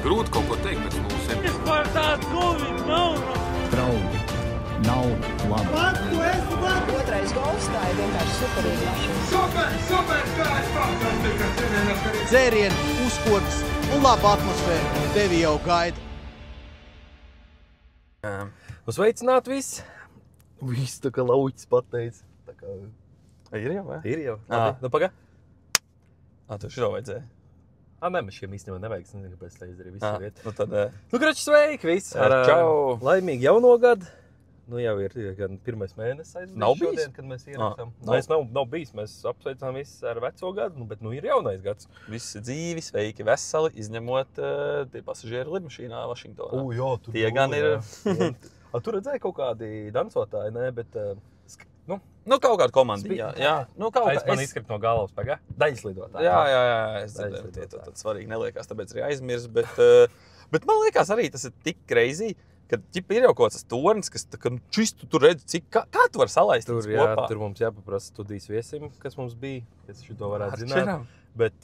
Grūti kaut ko teikt pēc 0-7. Vispār tādu Covid nav. Draugi, nav labi. Otrais gols, tā ir vienkārši superīga mašīna. Super, kā es fantastika. Dzērienu, uzkodas un laba atmosfēra tevi jau gaida. Sveicināti visi! Viss tā kā lauķis pateicis. Tā kā... Ir jau, vai? Ir jau. Nu, pagā. Tu šito vajadzēja. Nē, mēs šiem īstenībā nevajag. Es nezinu, kāpēc tā izdarīja visu vietu. Nu, tad... Krači, sveiki visi! Čau! Laimīgi jauno gadu. Nu, jau ir gan pirmais mēnesis aizvien Nav bijis? šodien, kad mēs ierakstām. Mēs nav bijis. Mēs apsveicām visus ar veco gadu, bet nu ir jaunais gads. Visi dzīvi, sveiki, veseli, izņemot tie pasažieri lidmašīnā Vašingtonā. Jā, tur Tie gan ir... Tu redzēji kaut kādi dancotāji, ne? Bet... Nu, kaut kāda komanda. Jā. Nu, kaut kā... Man izskrit no galvas, pagā? Daļas lidotāji. Jā. Es dzirdēju, tie tad svarīgi neliekās, tāpēc arī aizmirs. Bet man liekas arī tas ir tik crazy, ka ķipa ir jau kaut kāds tornis, kas tā kā čistu tur redz, cik... Kā tu vari salaist tur, kopā? Tur mums jāpaprasa studijas viesim, kas mums bija, kas šito varētu zināt. Bet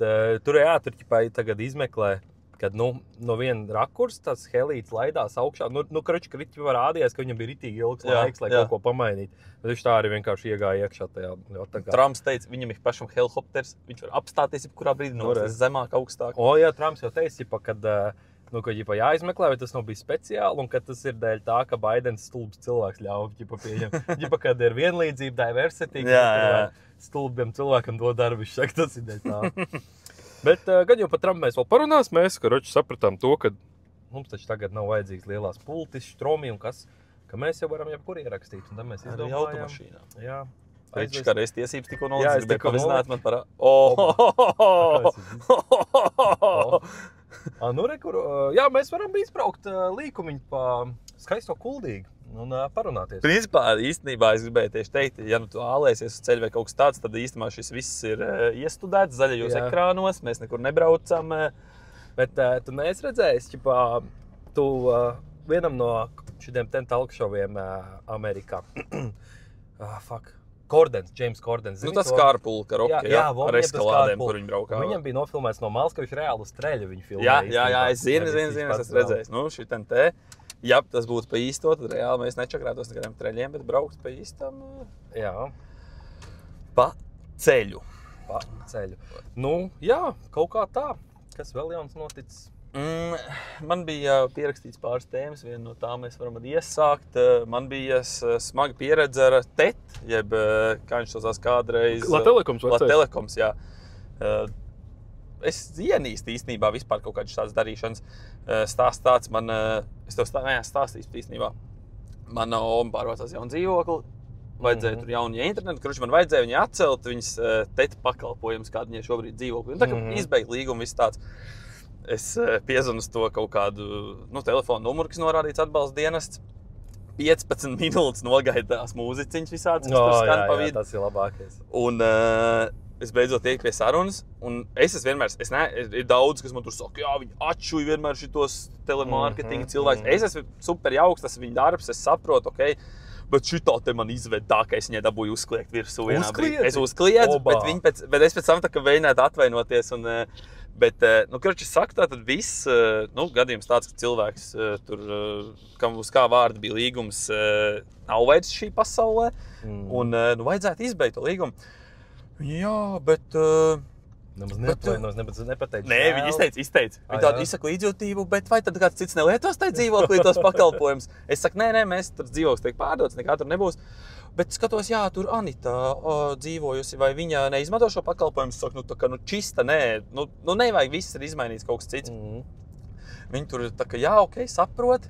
tur ķipa tagad izmeklē, kad no viena rakursa tas helīts laidās augšā. Krači var rādījās, ka viņam bija ritīgi ilgs laiks, lai kaut ko pamainīt. Bet viņš tā arī vienkārši iegāja iekšā tajā. Trumps teica, viņam ir pašam helikopters, viņš var apstāties jebkurā brīdī, zemāk, augstāk. Jā, Trumps jau teica, kad jāizmeklē, vai tas nav bijis speciāli, un ka tas ir dēļ tā, ka Baidens stulbs cilvēks ļauj pieņem. Kad ir vienlīdzība, diversity, stulbiem cilvēkam dod darbu, viņš saka, tas ir dēļ tā. Bet gan jau par Trumpu mēs vēl parunās, mēs, sapratām to, ka mums taču tagad nav vajadzīgs lielās pultis, štromi un kas, ka mēs jau varam jebkur ierakstīt, un tad mēs izdomājam. Arī automašīnā. Jā. Viņš kā reiz tiesības tikko nolīdz, gribēja pavizināt man par... Jā, mēs varam izbraukt līkumiņu pa skaisto Kuldīgu un parunāties. Principā, īstenībā es gribēju tieši teikt, ja tu ālēsies uz ceļu vai kaut kas tāds, tad īstenībā šis viss ir iestudēts zaļajos ekrānos, mēs nekur nebraucam. Bet tu neesi redzējis, tu vienam no šitiem talkšoviem Amerikā. James Cordens. Nu, tas Carpool karaoke, ar eskalādēm, kur viņi braukā. Viņam bija nofilmēts no malas, ka viņš reāli uz treļa viņu filmēja. Jā, es zinu, es esmu redzējis. Nu, šitien te. Ja tas būtu pa īsto, tad reāli mēs nečakrētos nekādiem treļiem, bet braukt pa īstam... Jā. Pa ceļu. Nu, jā, kaut kā tā. Kas vēl jauns noticis? Man bija pierakstīts pāris tēmas, viena no tām mēs varam iesākt. Man bija smaga pieredze ar TET, jeb, kā viņš tos kādreiz... Latelekoms, jā. Es ienīstu īstenībā vispār kaut kādas tādas darīšanas. Stāsts tāds man, es tev stāstīšu īstenībā. Man oma pārvācās jaunu dzīvokli, vajadzēja tur jaunu internetu, kurš man vajadzēja viņai atcelt viņas TET pakalpojums, kādu viņai šobrīd dzīvokli. Un tā kā izbeigt līgumu, viss tāds. Es piezvanu uz to kaut kādu telefonu numuru, kas norādīts atbalsta dienests. 15 minūtes nogaidās mūziķiņas visādas, kas tur skan pa vidu. Tas ir labākais. Un es beidzot tieku pie sarunas, un ir daudz, kas man tur saka, jā, viņi atšuj vienmēr šitos telemarketinga cilvēkus. Es esmu super jauks, tas ir viņa darbs, es saprotu, ok, bet šitā te man izved tā, ka es viņai dabūju uzkliegt virsū vienā brīdī. Es uzkliedzu, bet es pēc tam tā kā mēģinātu atvainoties, un... Bet, es saku tā, tad viss, gadījums tāds, ka cilvēks tur, kam uz kā vārda bija līgums, nav vairs šī pasaulē, un, vajadzētu izbeigt to līgumu. Jā, bet... Nemaz nepateicu. Nē, viņi izteica. Viņi tādu izsaka līdzjūtību, bet vai tad kāds cits nelietos tai dzīvoklī tos pakalpojumus? Es saku, nē, mēs tur dzīvoklis tiek pārdots, nekā tur nebūs. Bet skatos, jā, tur Anita dzīvojusi, vai viņa neizmanto šo pakalpojumu. Es saku, čista, nē, nevajag, viss ir izmainīts kaut kas cits. Viņi tur tā kā, jā, ok, saprot.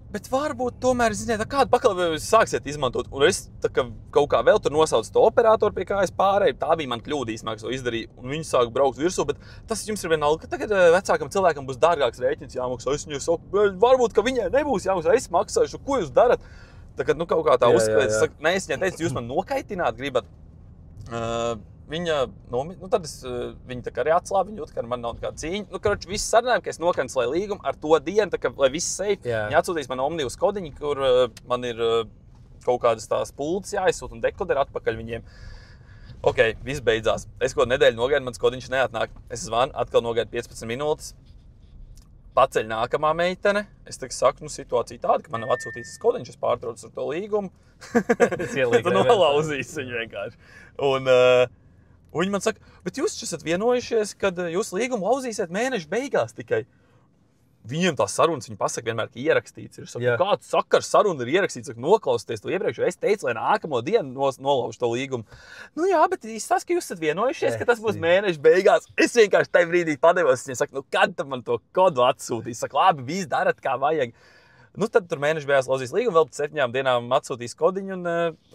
Bet varbūt tomēr, ziniet, kādu pakalpojumu jūs sāksiet izmantot. Un es tā kā kaut kā vēl tur nosaucu to operatoru, pie kā es pārēju. Tā bija man kļūda īstenībā, kas to izdarīja. Un viņi sāk braukt virsū, bet tas jums ir vienalga, ka tagad vecākam cilvēkam būs dārgāks rēķins jāmaksā. Es viņai saku, varbūt, ka viņai nebūs jāmaksā, es maksāšu, ko jūs darat? Tagad, kaut kā tā uzskatīt. Es saku, nē, es viņai teicu, jūs man nokaitināt gribat. Viņa, tad viņa tā kā arī atslāba, viņa jūt, ka man nav nekāda cīņa. Viss sarunājumi, ka es nokancelēju līgumu ar to dienu, tā kā, lai viss safe. Viņa atsūtīs man Omnivus kodiņu, kur man ir kaut kādas tās pultas jāizsūt un dekoderi atpakaļ viņiem. Ok, viss beidzās. Es kaut nedēļu nogaidu, mans kodiņš neatnāk. Es zvanu, atkal nogaidu 15 minūtes. Paceļ nākamā meitene. Es saku, situācija tāda, ka man nav atsūtīts tas kodiņš, es pārtraucu ar to līgumu. Tu nolauzīs viņu vienkārši. Un viņi man saka, bet jūs esat vienojušies, kad jūs līgumu lauzīsiet mēneša beigās tikai. Viņiem tās sarunas, viņi pasaka vienmēr, ka ierakstīts ir. Saku, kāds sakars saruna ir ierakstīts, saka, noklausties to iepriekš, jo es teicu, lai nākamo dienu nolauž to līgumu. Nu jā, bet tas, ka jūs esat vienojušies, ka tas būs mēneša beigās. Es vienkārši tajā brīdī padevos, viņi saka, kad tam man to kodu atsūtīs? Saka, labi, viss darat, kā vajag. Tad tur mēneša beigās lauzīs līgumu, vēl pēc 7 dienām atsūtīs kodiņu, un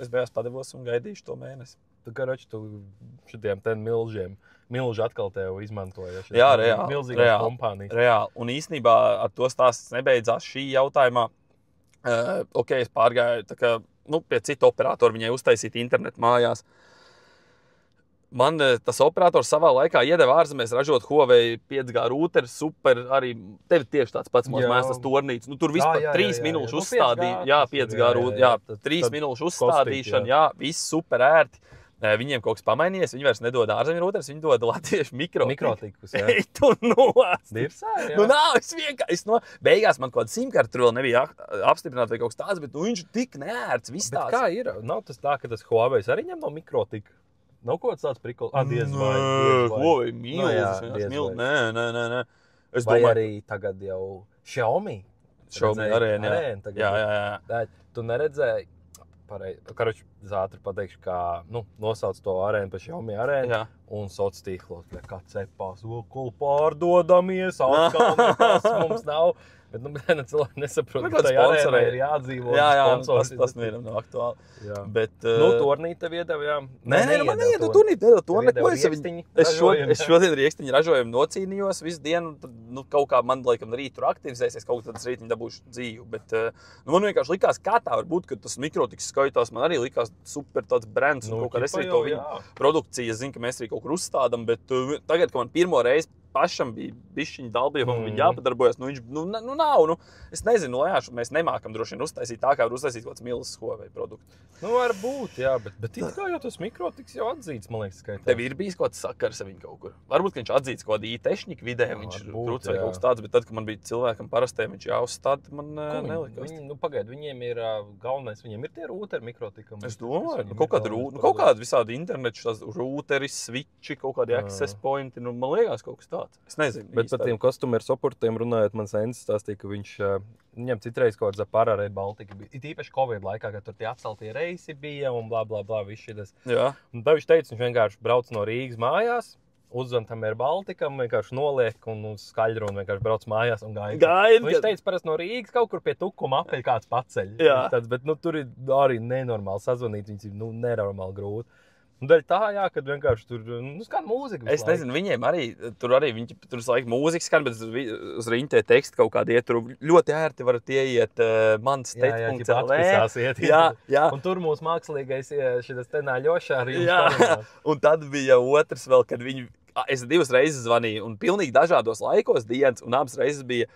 es beigās padevos un gaidīšu to mēnesi. Tu šitiem milži atkal tev izmantoja. Jā, reāli. Milzīgas kompānijas. Reāli. Un īstenībā ar to stāsts nebeidzās šī jautājumā. Es pārgāju pie citu operatoru, viņai uztaisīt internetu mājās. Man tas operators savā laikā iedeva ārzemēs ražot Huawei 5G rūteri, super, arī tev tieši tāds pats mājās tas tornīts. Tur vispār 3 minūšu uzstādīšana, 5G rūteri, 3 minūšu uzstādīšana, viss super ērti. Viņiem kaut kas pamainījies, viņi vairs nedod ārzemju rūteris, viņi dod latviešu mikrotikus. Ej, tu nost! Dirsā, jā. Nav, es vienkārši beigās man kaut kāda simkarta tur vēl nebija apstiprināta vai kaut kas tāds, bet viņš tik neērts, viss tāds. Bet kā ir? Nav tas tā, ka tas Huawei arī ņem no mikrotika? Nav kaut kāds tāds prikols? Diez vai. Huawei milzis. Nē. Vai arī tagad jau Xiaomi? Xiaomi arēna, jā. Tu neredzēji? Karoči, ātri pateikšu, kā nosauc to arēnu pa Xiaomi arēnu un soc tīklos, kā cepās, ko pārdodamies, atkal nekas mums nav. Bet cilvēki nesaprot, ka tai arēnai ir jādzīvo. Jā, tas nevienam nav aktuāli. Bet, tornīt tev iedeva, jā. Nē, man neiedeva tornīt, es šodien riekstiņu ražojumu nocīnījos visu dienu, kaut kā man laikam rīt tur aktivizēsies, kaut tad es rīt viņu dabūšu dzīvu, bet man vienkārši likās, kā tā var būt, ka tas mikrotiks skaitās, man arī likās super tāds brands un kaut kā es arī to viņu produkciju, es zinu, ka mēs arī kaut kur uzstādam, bet tagad, ka man pirmo reizi pašam bija bišķiņa dalbība, un viņi jāpadarbojas, viņš, nav, es nezinu, mēs nemākam droši vien uztaisīt tā, kā var uztaisīt kaut kāds milzis Huawei produktu. Varbūt, jā, bet it kā jau tas mikrotiks jau atzīts, man liekas, skaitās. Tev ir bijis kaut kāds sakars ar viņu kaut kur. Varbūt, ka viņš atzīts kaut kādu IT-tehniku vidē, viņš krūts vai kaut kas tāds, bet tad, kad man bija cilvēkam parastiem, viņš jāuzstāda, man nelikās. Pagaid, viņiem ir galvenais, viņiem ir tie rūteri mikrotikam. Es domāju, kaut kādi visādi internetu rūteri, switchi, kaut kādi access pointi, man liekas kaut kas tāds. Es nezinu. Bet par tiem customer supportiem runājot, man Sēns stāstīja, ka viņam citreiz kaut kāds par Rail Baltica bija. It īpaši Covid laikā, kad tur tie atceltie reisi bija un blā, viss šitas. Jā. Un tā viņš teica, viņš vienkārši brauc no Rīgas mājās, uzzvan tam Rail Balticam, vienkārši noliek un uz skaļru un vienkārši brauc mājās un gaida. Viņš teica, parasti no Rīgas kaut kur pie Tukuma apeļ kāds paceļ. Jā. Bet tur ir arī nenormāli sazvanīt, viņas ir nenormāli grūti. Un dēļ tā, jā, kad vienkārši tur, skan mūzika. Es nezinu, viņiem arī, tur laik mūzika skan, bet uz riņķē teksti kaut kādi iet, tur ļoti ērti varat ieiet mans tet.lv. Jā. Un tur mūsu mākslīgais šitas tenāļošā arī. Jā, un tad bija otrs vēl, kad viņi, es 2 reizes zvanīju, un pilnīgi dažādos laikos dienas, un abas reizes bija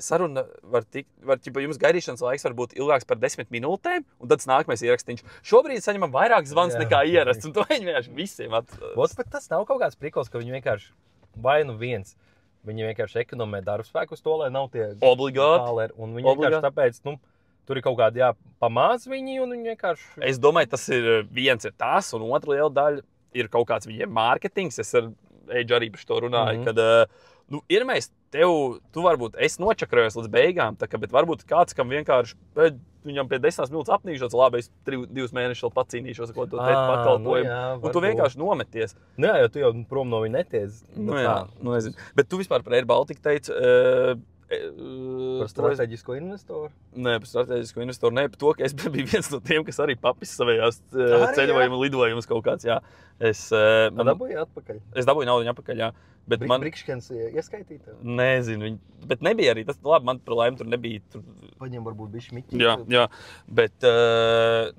saruna jums gaidīšanas laiks var būt ilgāks par 10 minūtēm, un tad nākamais ierakstīņš. Šobrīd saņemam vairāk zvans nekā ierasts, un to viņi vienkārši visiem Bet tas nav kaut kāds prikols, ka viņi vienkārši viens. Viņi vienkārši ekonomē darbspēku uz to, lai nav tie obligāti. Un viņi vienkārši tāpēc, tur ir kaut kādi pamāc viņi, un viņi vienkārši... Es domāju, tas ir viens ir tas, un otra liela daļa ir kaut kāds viņiem mārketings. Es ar Eidžu arī par to runāju, kad... Irmais, tu varbūt, es nočakrojos līdz beigām, bet varbūt kāds, kam vienkārši, viņam pie 10 minūtes apnīšos, labi, es 2 mēnešus vēl pacīnīšos, ko to teikt pakalpojumu, un tu vienkārši nometies. Jā, jo tu jau prom no viņa neties. Nezinu. Bet tu vispār par Rail Baltica teici... Par strateģisko investoru? Nē, par strateģisko investoru. Nē, par to, ka es biju viens no tiem, kas arī papis savējās ceļojumu lidojumus kaut kāds, jā. Dabūji atpakaļ? Es dabūju naudu atpakaļ, jā. Bet Brikškens ieskaitīja? Nezinu, bet nebija arī. Tas labi, man par laimi tur nebija. Paņem varbūt bišķi miķi. Jā, bet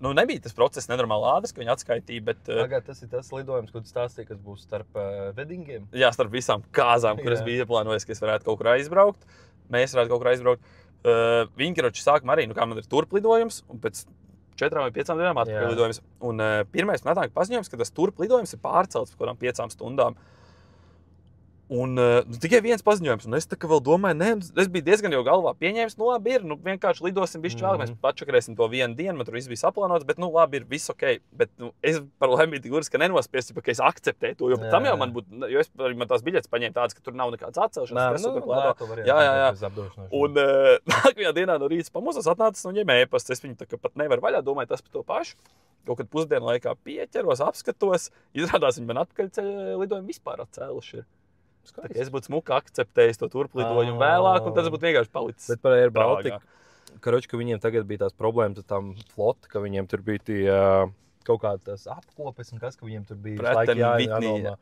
nebija tas process nenormāli ātrs, ka viņi atskaitīja, bet... Tagad tas ir tas lidojums, ko tu stāstīji, kas būs starp weddingiem? Jā, starp visām kāzām, kuras bija ieplānojis, ka es varētu kaut kur aizbraukt. Mēs varētu kaut kur aizbraukt. Viņi, karoči, sākam arī, kā man ir turplidojums, un pēc 4 vai 5 dienām atpakaļ lidojums. Un pirmais man atnāk paziņojums, ka tas turp lidojums ir pārcelts par kādām 5 stundām. Un tikai viens paziņojums, un es tā kā vēl domāju, es biju diezgan jau galvā pieņēmis, labi ir, vienkārši lidosim bišķi vēl, mēs pačakarēsim to vienu dienu, man tur viss bija saplānots, bet labi ir, viss ok. Bet es par laimi biju guris, ka nenospiestu, ka es akceptēju to, jo tam jau man būtu, jo man tās biļetes paņēmu tādas, ka tur nav nekāds atcelšanas. Jā. Un nākamajā dienā no rīta pamostos atnācis un ņem ēpasts, es viņu tā kā pat nevaru vaļā, domāju tas par to pašu. Kaut kad pusdienu laikā pieķeros, apskatos, izrādās viņi man atpakaļ lidojumu vispār atcēluši. Es būtu smuki akceptējis to turplidojumu vēlāk, un tas būtu vienkārši palicis. Bet par Air Baltica, ka viņiem tagad bija tās problēmas ar tām flota, ka viņiem tur bija tie kaut kādas apkopes un kas, ka viņiem tur bija Vitnī.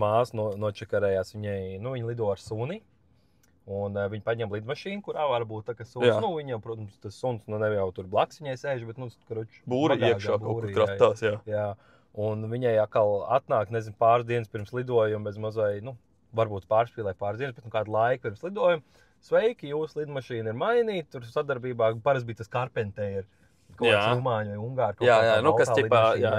Māsa nočakarējās viņai, viņi lido ar suni, un viņi paņem lidmašīnu, kurā var būt tā, ka suns, viņam, protams, tas suns, ne jau tur blaks viņai sēž, bet, būri iekšā kaut kur kratās, jā. Un viņai atkal atnāk, pāris dienas pirms lidojuma, bez mazai, varbūt pārspīlē pāris dienas, bet kādu laiku pirms lidojuma. Sveiki, jūsu lidmašīna ir mainīta, tur sadarbībā parasti bija tas Carpenter, kaut kāds rumāņu vai ungāru. Kas tipā, jā.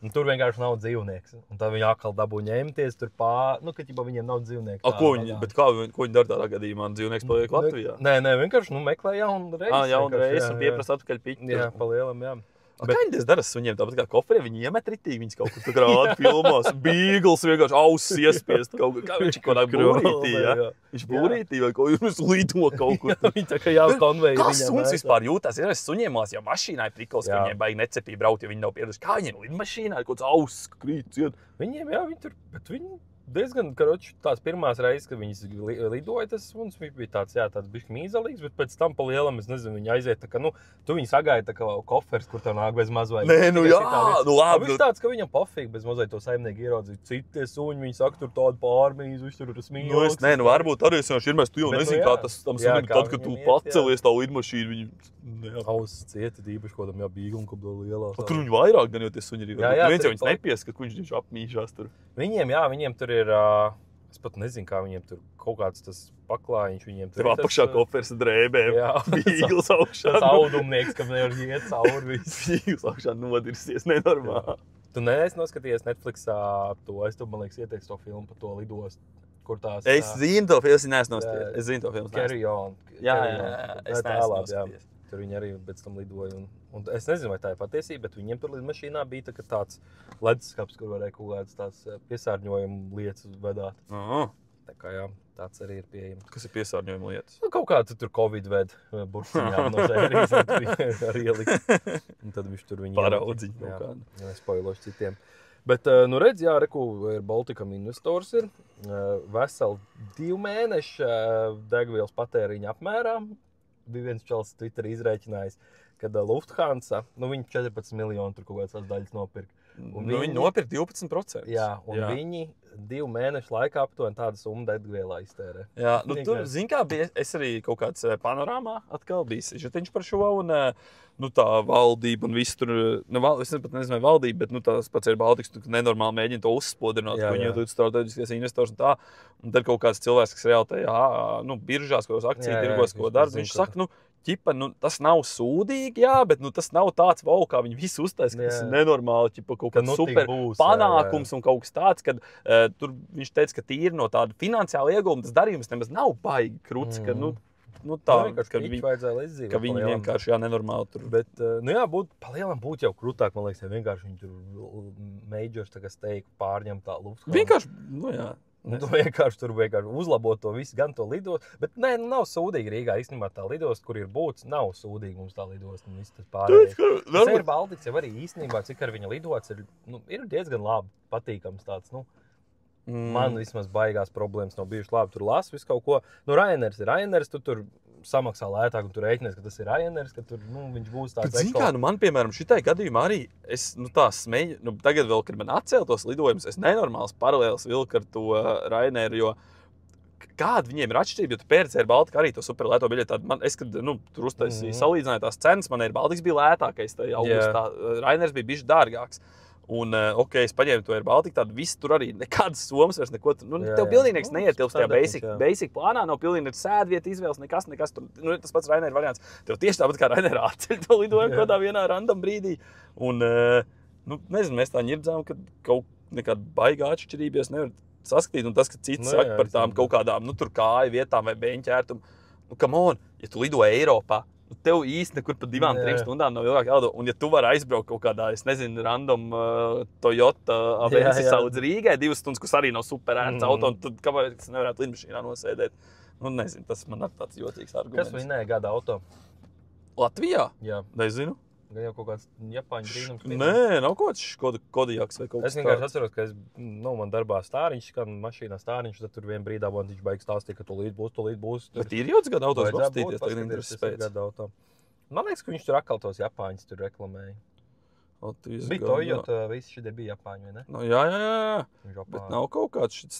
Un tur vienkārši nav dzīvnieks. Un tad viņi atkal dabū ņemties tur ka viņiem nav dzīvnieks. Ko viņi dara tādā gadījumā? Dzīvnieks paliek Latvijā? Nē, vienkārši meklē jaunu reizi. Jaunu reizi un pieprasa atpakaļ piķi. Jā, pa lielam, jā. Kā viņi dara suņiem? Tāpat kā koferiem, viņi iemet ritīgi, viņas kaut kur tā rāda filmās. Bīgls vienkārši ausis iespiest kaut kur. Kā viņš kaut kādā būrītī, jā? Viņš būrītī vai kaut kur lido kaut kur. Viņi tā kā jau konveji. Kā suns vispār jūtās? Ja es suņiemās, ja mašīnā ir prikals, ka viņiem baigi necepī braukt, jo viņi nav pieraduši. Kā viņiem lidmašīnā ir kaut kāds ausis krīt ciet? Viņiem, jā, viņi tur, bet viņi diezgan, tās pirmās reizes, kad viņas lidoja, tas suns bija tāds bišķi mīzelīgs, bet pēc tam pa lielam, es nezinu, viņi aiziet tā kā, tu viņi sagaida tā kā kofers, kur tev nāk bez mazvai. Nē, labi. Viņš tāds, ka viņam pofīgi bez mazvai to saimnieku ieraudzīt. Citie suņi, viņi saka, tur tādu pārmīzu, viņš tur smīļoks. Varbūt arī es vienkārši ir, tu jau nezini, kā tas tam sunim, tad, kad tu pacelies tā lidmašīna, viņi... Ausis cieti, īpaši kodam bīglim, ko bija lielā. Tur viņi vairāk, gan jau tie suņi arī. Viens jau viņas nepieskat, ka viņš apmīšās tur. Viņiem tur ir, es pat nezinu, kā viņiem tur kaut kāds tas paklājiņš viņiem tur. Tev apakšā kofers drēbēm, bīgls augšā. Tas audumnieks, kam nevar iet cauri viss. Bīgls augšā nodirsies, nenormāli. Tu neesi noskatījies Netflixā to, es tu, man liekas, ieteiks to filmu par to lidostu. Kur tās... Es zinu to filmu, es neesmu noskatījies. Es zinu to filmu. Carry on. Jā, es neesmu noskatījies. Tur viņi arī pēc tam lidoja. Un es nezinu, vai tā ir patiesība, bet viņiem tur lidmašīnā bija tāds leduskapis, kur varēja kaut kādas tās piesārņojuma lietas vedāt. Tā kā jā, tāds arī ir pieejams. Kas ir piesārņojuma lietas? Kaut kā tur Covid ved burciņām no sērijas, arī ielikt. Un tad viņš tur viņi paraudziņ kaut kādu. Jā, spoiloši citiem. Bet, redz, jā, Air Balticam investors ir veseli 2 mēneši degvielas patēriņa apmērā. Bija viens čels Twitter izrēķinājis, kad Lufthansa, viņi 14 miljonu tur kaut kādas daļas nopirka. Viņi nopirka 12%. Jā, viņi 2 mēnešu laikā aptuveni tādu summu degvielā iztērē. Jā, tur, zin kā, bija, es arī kaut kāds panorāmā atkal bijis žetiņš par šo, un tā valdība un viss tur, es pat nezinu, vai valdība, bet tās pats Air Baltics, tu nenormāli mēģina to uzspodrināt, ka viņi jau tur strateģiskais investors un tā, un tad kaut kāds cilvēks, kas reāli tajā, biržās, kaut kos akciju tirgos, ko dara, viņš saka, ķipa, tas nav sūdīgi, jā, bet tas nav tāds, kā viņi visi uztaisa, ka tas ir nenormāli, ķipa, kaut kāds super panākums un kaut kas tāds, kad tur viņš teica, ka tīri no tāda finansiāla ieguvuma tas darījums nemaz nav baigi kruts, ka, tā, ka viņi vienkārši, nenormāli tur. Bet, palielam būtu jau krutāk, man liekas, ja vienkārši viņi tur majors, tā kā steiku pārņem tā Lufthansa. Vienkārši, Tu vienkārši uzlabot to visu, gan to lidost, bet nav sūdīgi Rīgā. Īstenībā tā lidost, kur ir būts, nav sūdīgi mums tā lidost un viss tas pārējais. Tas Air Baltics jau arī īstenībā, cik ar viņa lidots ir diezgan labi, patīkams tāds, man vismaz baigās problēmas nav bijušas labi. Tur lasu visu kaut ko. Ryanairs ir Ryanairs, tu tur samaksā lētāk un tur rēķinies, ka tas ir Ryanairs, ka tur, viņš būs tāds bet, zin kā, man, piemēram, šitai gadījumā arī, es, tā smeju, tagad vēl, kad man atcēl tos lidojumus, es nenormāls paralēls vilku ar to Ryanairu, jo kāda viņiem ir atšķirība, jo tu pērci Air Baltica arī to super lēto biļeti, es, kad, tur uztaisīju, salīdzināju tās cenas, man Air Baltics bija lētākais, tā augustā, Ryanairs bija bišķi dārgāks. Un, es paņēmu to Air Baltica, tādu visu tur arī nekādas somas vairs neko. Tev pilnīgi neietilpst tajā basic plānā, nav pilnīgi sēdvieta izvēles, nekas tur. Tas pats Rainer variants. Tev tieši tāpat kā Rainer atceļ to lidojumu kādā vienā random brīdī. Un, nezinu, mēs tā ņirdzām, ka kaut nekāda baigā atšķirība nevar saskatīt. Un tas, ka cits saka par tām kaut kādām, tur kāju vietām vai beņķērtumu. Come on, ja tu lido Eiropā, tev īsti nekur pa 2-3 stundām nav ilgāk jālido. Un ja tu vari aizbraukt kaut kādā, es nezinu, random Toyota Avensis līdz Rīgai 2 stundas, kas arī nav super ērts auto, un tad kāpēc tas nevarētu lidmašīnā nosēdēt. Nezinu, tas man ir tāds jotīgs arguments. Kas vinēja gada auto? Latvijā? Jā. Nezinu. Gan jau kaut kāds Japāņu brīnums. Nē, nav kaut kāds Kodiaks vai kaut kas tāds. Es vienkārši atceros, ka man darbā stāriņš, kad mašīnā stāriņš, tad tur vien brīdā viņš baigs stāstīt, ka tu līdz būs. Bet ir jau gada autos apstīties, tagad intereses pēc. Man liekas, ka viņš tur atkal tos Japāņus tur reklamēja. Bija Toyota, visi šitie bija Japāņi, vai ne? No, jā. Bet nav kaut kāds šits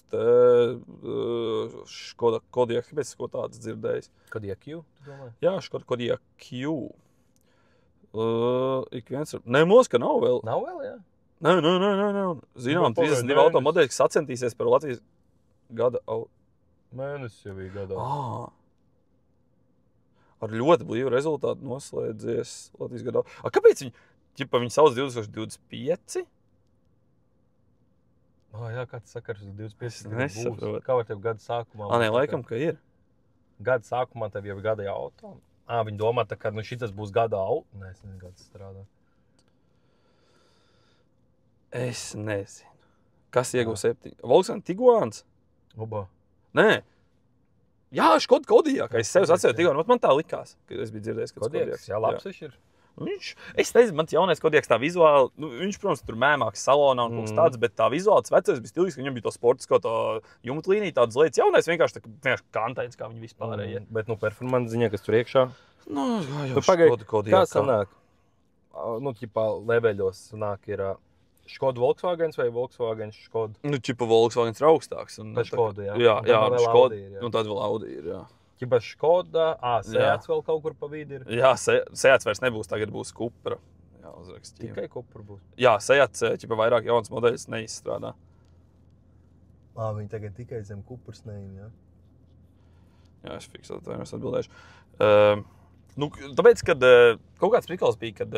Kodiak, kāpēc es ko tāds dzirdējis? Kodiak Q, tu domāji? Jā, Kodiak Q. Ik viens ir... Nē, mūs, ka nav vēl. Nav vēl, jā? Nē. Zinām, 32 automodeļi, kas sacentīsies par Latvijas gada auto. Mēnesis jau bija gada auto. Ar ļoti blīvu rezultātu noslēdzies Latvijas gada auto. Kāpēc viņi sauc 2025? Jā, kāds sakars uz 25 nesaprotu. Kā var tev gada sākumā? Nē, laikam, ka ir. Gada sākumā tev jau ir gada auto? Viņi domā, ka šitas būs gada auto. Nē, es nezinu, kāds strādā. Es nezinu. Kas ieguva 7? Volkswagen Tiguans? Oba. Nē. Jā, Kodiak. Es sev atceru Tiguanu. Man tā likās, ka es biju dzirdējis, ka tas Kodiaks. Jā, labs viņš ir. Es nezinu, mans jaunais Kodiaks tā vizuāli, viņš, protams, tur mēmāks salonā un kaut kas tāds, bet tā vizuāli tas vecais bija stilīgs, ka viņam bija to sportisko, to jumtlīniju, tādas lietas. Jaunais vienkārši kantains, kā viņi vispārējie. Bet, performance ziņā, kas tur iekšā? Jau Kodiak. Kā sanāk? Leveļos sanāk ir Škoda Volkswagens vai Volkswagen Škoda? Volkswagens ir augstāks. Pēc Škoda, jā. Jā, Škoda, un tad vēl Audi ir, jā. Ķipa Škoda, Seats vēl kaut kur pa vidi ir. Jā, Seats vairs nebūs, tagad būs Cupra. Jā, uzrakstīju. Tikai Cupra būs. Jā, Seats, ķipa vairāk jauns modeļus neizstrādā. Viņi tagad tikai zem Cupras neim, jā? Jā, es fiksētu, tā es atbildēšu. Tāpēc, kad kaut kāds prikals bija, kad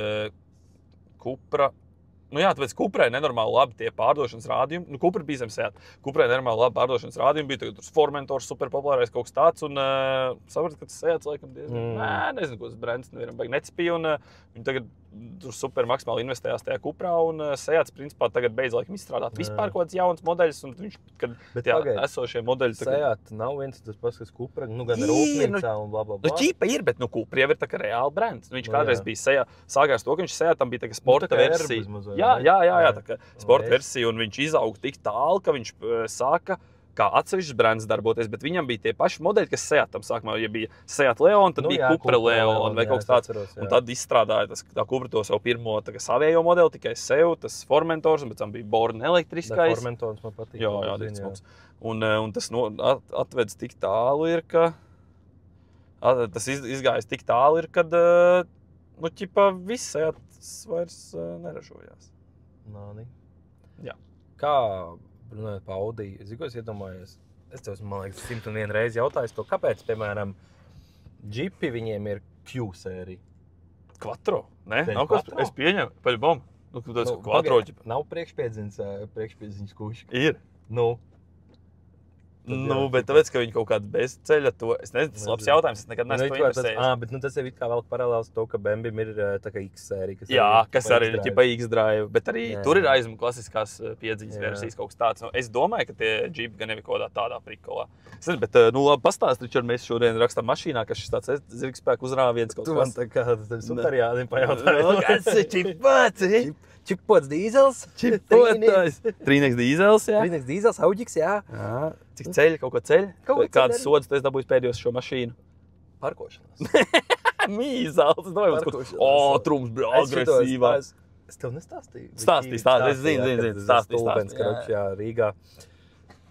Cupra... tāpēc Cuprai nenormāli labi tie pārdošanas rādījumi. Cupra bija zem Seat. Cuprai nenormāli labi pārdošanas rādījumi bija. Tagad tur Formentors super populārais kaut kas tāds. Un sapratu, ka tas Seats laikam diezgan... Nezinu, ko tas brands nevienam baigi necipīja. Un viņi tagad tur super maksimāli investējās tajā Cuprā. Un Seats principā tagad beidz laikam izstrādāt vispār kaut kāds jauns modeļus. Un viņš, kad esošie modeļi... Seat nav viens tas pats, kas Cupra. Gan rūpnīcā un blablabla. Ķīpa ir, bet Cupra jau ir tā kā reāli brands. Viņš kādreiz bija Seat. Sākās to, ka viņš Seatam bija tā kā sporta versija. Jā, tā kā sporta versija, un viņš izauga tik tālu, ka viņš sāka kā atsevišķs brands darboties, bet viņam bija tie paši modeļi, kas Seatam sākumā, ja bija Seat Leon, tad bija Cupra Leon vai kaut kas tāds, un tad izstrādāja tā Cupra to savu pirmo savējo modeli, tikai sev, tas Formentors, un pēc tam bija Born elektriskais. Formentors man patīk. Jā, smuks. Un tas atvedz tik tālu ir, ka, tas izgājis tik tālu ir, kad, viss Seats vairs neražojās. Nāni. Jā. Kā runājot par Audi, es iedomājos, es tev, man liekas, 101 reizi jautājis to, kāpēc, piemēram, Jeepi viņiem ir Q sērija? Quattro? Nē, nav kas, es pieņemu, paļbom. Quattro. Nav priekšpiedziņas kūši. Ir. Bet tāpēc, ka viņi kaut kādu bezceļa to... Es nezinu, tas labs jautājums, es nekad neesmu to interesējis. Bet tas jau kā vēl paralēls to, ka Bembim ir tā kā X-sērija. Jā, kas arī ir ķipa X-Drive, bet arī tur ir aizmu klasiskās piedziņas versijas kaut kas tāds. Es domāju, ka tie Jeep gan jau ir kaut tādā prikolā. Es nezinu, bet labi pastāst, Ričard, mēs šodien rakstām mašīnā, ka šis tāds zirgspēku uzrāviens kaut kas. Tu man tā kā superjādim pajautāji. Kas ir čipots? Čipots dīzels? Čipotais. Trīnieks dīzels, jā. Trīnieks dīzels, Auģiks, jā. Cik ceļ, kaut ko ceļ? Kādas sodas tu esi dabūjis pēdējos šo mašīnu? Parkošanās. Mīzals. Trums, bļā, agresīvās. Es tev nestāstīju. Stāstīju, es zinu. Stulbens, Kročjā, Rīgā.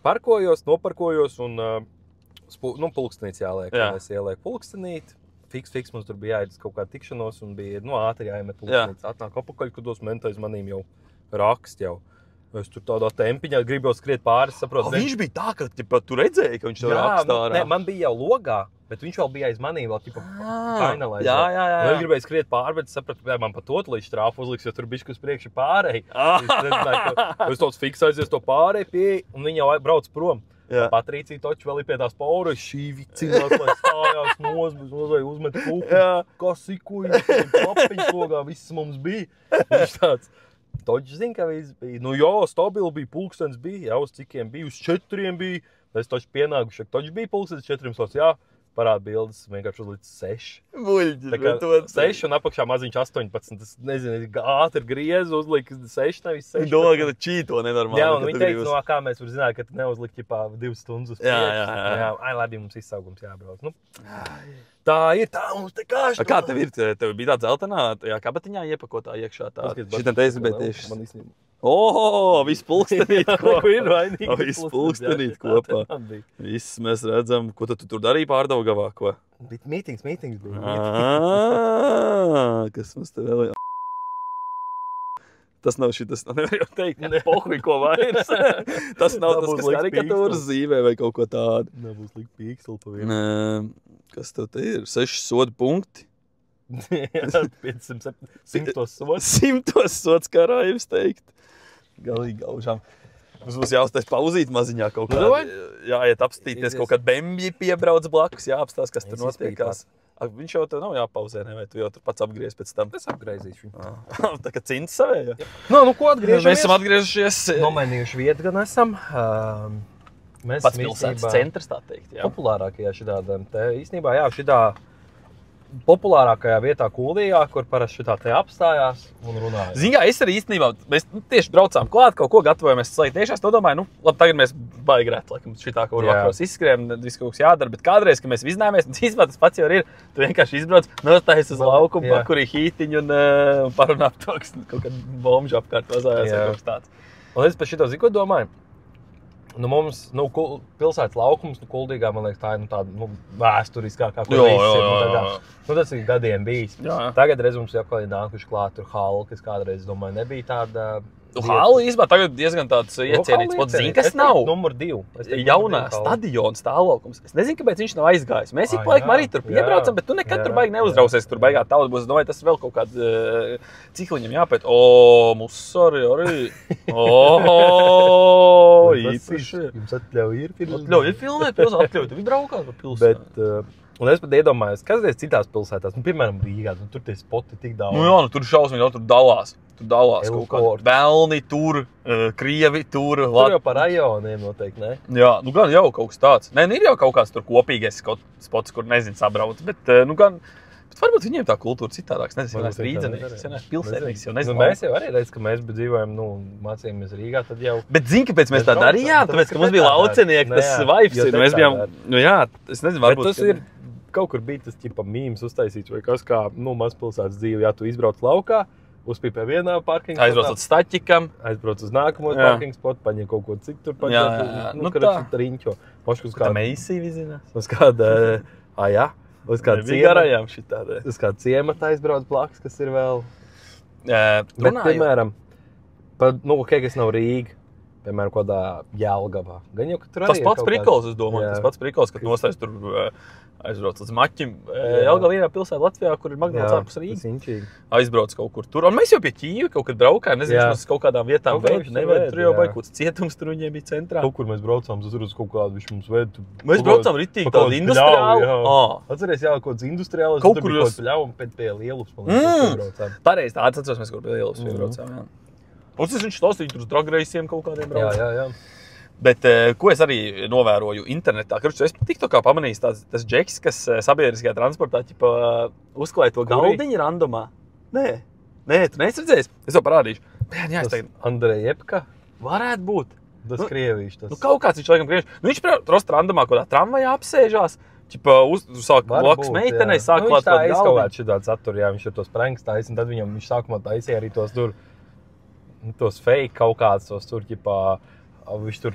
Parkojos, noparkojos un pulkstenīts jāliek. Es ielieku pulkstenīt. Fiks, mums tur bija jāiet kaut kāda tikšanos un bija ātri jāiemet pulkstenīts. Atnāk apakaļ, kad dos mentais manīm jau rakst jau. Es tur tādā tempiņā gribu skriet pāri, saprotu. Viņš bija tā, ka tu redzēji, ka viņš tev rakstā ārā. Ne, man bija jau logā, bet viņš vēl bija aiz manī, vēl kainalē. Jā. Es gribēju skriet pāri, bet sapratu, ka man pa to līdz trāfu uzliks, jo tur bišķi uz priekšu pārēji. Es tāds fiksējies to pārēji pieeja, un viņi jau brauc prom. Patrīcija toču vēl ir pie tās pauras, šī vicinās, lai stājās uzmet kuku, kā sikuji, papiņas logā, viss mums bija. Viņš tāds. Toģis zina, ka viss bija. Nu jā, stabili bija, pulkstens bija, jā, uz cikiem bija, uz 4 bija. Es toģi pienākuši, ka toģi bija pulkstens 4, jā, parāda bildes, vienkārši uzlicis 6. Muļģis, tā kā 6 un apakšā maziņš 18, tas nezinu, ātri griez, uzlika 6, nevis 6. Domā, ka tu čīto nenormāli. Jā, un viņi teica, no kā mēs var zināt, ka tu neuzliki, 2 stundas uz priekšu. Jā. Ai, labi, mums izsaugums jābrauc. Nu. Tā ir, tā mums te kāšķi. Kā tev ir? Tev bija tā dzeltenā, tajā kabatiņā iepakotā iekšā tā? Šitam te esi bija tieši. Viss pulkstenīt kopā. Viss pulkstenīt kopā. Viss mēs redzam. Ko tu tur darīji Pārdaugavā? Ko? Mītings bija. Kas mums te vēl ir? Tas nav šitas, nevar jau teikt, pohuj, ko vairs. Tas nav tas, kas karikatūras zīmē vai kaut ko tādu. Nebūs likt pīkseli pa vienu. Kas tev te ir? 6 sodu punkti. 500 sods. 100 sods, kā Raivis teikt. Galīgi gaužām. Mums būs jāuztais pauzīt maziņā kaut kā. Jāiet apstīties, kaut kād bembji piebrauc blakus, jāapstās, kas tur notiekās. Viņš jau tev nav jāpauzē, ne? Vai tu jau tur pats apgriez pēc tam? Es apgriezīšu viņu. Tā kā cins savējā? Nu, ko atgriežamies? Mēs esam atgriežušies. Nomainījuši vietu gan esam. Pats pilsētas centrs, tā teikt. Jā. Populārākajā šitādām te. Īstenībā, jā, šitā populārākajā vietā Kuldīgā, kur parasti šitā te apstājās un runāja. Zini, es arī īstenībā, mēs tieši braucām klāt, kaut ko gatavojamies slēgt. Tieši es to domāju, labi, tagad mēs baigi grēt, laikam, šitā, ko vakaros izskrējam, viss kaut kas jādara, bet kādreiz, kad mēs viznājāmies, īstenībā tas pats jau ir, tu vienkārši izbrauc, nostājies uz laukumu, pakurī hītiņu un parunā to, kas kaut kādu bomžu apkārt vazājās vai kaut kas tāds. Un es par šito zinu, ko domāju? Mums, pilsētas laukums, Kuldīgā, man liekas, tā ir tāda, vēsturiskākā, kur viss ir. Tas ir gadiem bijis. Jā. Tagad reiz mums jau kaut kādi nākuši klāt, tur Halla, kas kādreiz, domāju, nebija tāda... Halla īstenībā tagad diezgan tāds iecienīts. Zini, kas nav? Numur 2. Jaunā stadiona stāvlaukums. Es nezinu, kāpēc viņš nav aizgājis. Mēs ik laikam arī tur piebraucam, bet tu nekad tur baigi neuzrausies, tur baigā tauta būs. Es domāju, tas vēl kaut kāds cikliņam jāpēt. Musori arī. Īpaši. Jums atļauj ir filmēt? Atļauj ir filmēt, pilsēt, atļauj. Tu braukāt pa pilsētu. Un es pat iedomājos, kādreiz citās pilsētās, piemēram, Rīgā, tur tie spoti tik daudz. Tur šausmīgi daudz, tur dalās. Tur dalās kaut kādi Velni tur, Krievi tur. Tur jau par rajoniem noteikti, ne? Jā, gan jau kaut kas tāds. Nē, ir jau kaut kāds tur kopīgais spots, kur nezinu sabrauc, bet gan... Bet varbūt viņiem tā kultūra citādāks, nezinu, senās rīdzenīgs, senās pilsētnieks, jau nezinu. Mēs jau arī redz, ka mēs dzīvojam, mācījāmies Rīgā, tad jau... Bet zini, kāpēc mēs tā darījām? Tāpēc, ka mums bija laucenieki, tas vibes ir. Mēs bijām, es nezinu, varbūt... Bet tas ir, kaut kur bija tas ķipa mīms uztaisīts vai kas kā, mazpilsētas dzīve, ja tu izbrauc laukā, uzpīj pie vienā parking spotā. Aizbrauc uz Staķikam. Aizbrauc uz nākamo parking spotu, paņem kaut ko citu tur paņem. Riņķo. Uz kāda meisī vizinās. Uz kāda, uz kāda ciemata aizbrauc blakus, kas ir vēl. Bet, piemēram, kas nav Rīga, piemēram, kādā Jelgavā. Gan jau, ka tur arī tas pats prikols, es domāju. Tas pats prikols, kad nostājas tur aizbrauc līdz Maķim. Jelgava vienā pilsētā Latvijā, kur ir McDonald's ārpus Rīgas. Aizbrauc kaut kur tur. Un mēs jau pie Ķīvi kaut kad braukājām, nezinu, mēs kaut kādām vietām nevēd. Tur jau baigi kaut kāds cietums, tur viņiem bija centrā. Kaut kur mēs braucām, tas uz kaut kādu, viņš mums ved. Mēs braucām ritīgi tādu industriālu. Atceries, jā, kaut kāds industriāls. Kaut kur jūs pļauvam pie Lielupas, man liekas, pareizi, tā atceros, mēs kaut pie Lielupas braucām, jā. Un tas viņš stāstīja tur uz dragreisiem kaut kādiem braucām. Jā. Bet, ko es arī novēroju internetā, es TikTokā pamanīju tas džeks, kas sabiedriskajā transportā uzklāja to galdiņu randomā. Nē, tu neesi redzējis? Es to parādīšu. Tas Andreja Jepka? Varētu būt. Tas Krievīši. Tas... kaut kāds viņš laikam Krievīši. Viņš prosta randomā kaut kādā tramvajā apsēžās. Sāk blakus meitenei, sāk klāt kaut galdiņu. Viņš šitāds attur, jā, viņš ir tos pranks taisa, un tad viņš sākumā taisīja arī tos fake kaut kāds, viņš tur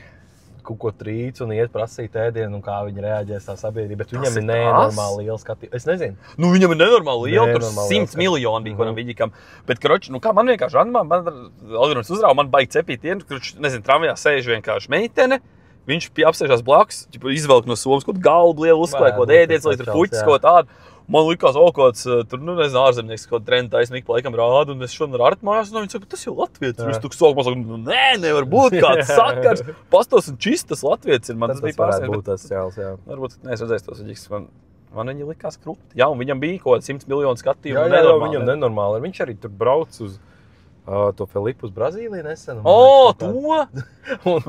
kaut ko trīc un iet prasīt ēdienu, un kā viņi reaģēs tā sabiedrība, bet viņam ir nenormāli liela skatījuma. Es nezinu. Nu, viņam ir nenormāli liela, tur 100 miljoni bija kodam Viģikam. Bet, kroči, nu kā man vienkārši randumā, man algoritms uzrāva, man baigi cepīt dienu, kroči, nezinu, tramvajā sēž vienkārši meitene, viņš apsēžās blakus, izvelk no somas kaut galdu lielu uzklāju, kaut ēdiens, lai tur puķis kaut tādu. Man likās, kāds, tur, nu, nezinu, ārzemnieks, kaut trenda taisnīgi pa laikam rāda, un es šodien ar Artmājās, un viņi saka, tas jau latvietis. Viņš tu saka, nē, nevar būt kāds sakars. Pastos un čistas latvietis ir. Man tas bija varētu būt tas cēls, jā. Varbūt, es redzēju tos Viģiks, man viņi likās krupti. Jā, un viņam bija kaut 100 miljonu skatījumu. Jā, viņam nenormāli. Viņš arī tur brauc uz to Filipu uz Brazīliju nesen. To! Un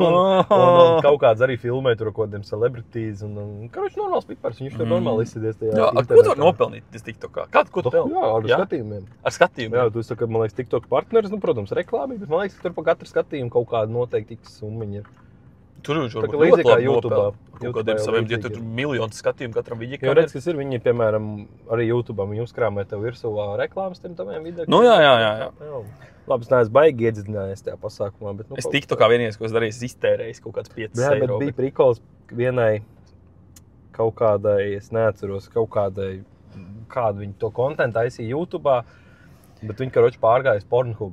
kaut kāds arī filmē tur ar kodiem celebrities. Karoči, normāls pipars, viņš tur normāli izsidies tajā. Jā, ko tu var nopelnīt TikTokā? Ko tu pelni? Jā, ar skatījumiem. Ar skatījumiem? Jā, tu saka, man liekas, TikTok partneris, nu, protams, reklāmī, bet man liekas, tur pa katru skatījumu kaut kāda noteikti tiks summiņa ir. Tur viņš varbūt ļoti labi nopelna. Kaut kādiem saviem, ja tur miljonu skatījumu katram Viģikam. Jo redz, kas ir, viņi, piemēram, arī YouTube'am, viņi uzkrāmē tev virsū reklāmas taviem video. Nu, jā. Labi, es neesmu baigi iedzinājies tajā pasākumā, bet... Nu, es TikTokā vienīgais, ko es darīju, es iztērēju kaut kāds 5 eiro. Jā, bet bija prikols vienai kaut kādai, es neatceros, kādu viņi to kontentu taisīja YouTube'ā, bet viņi, karoči, pārgājas Pornhub.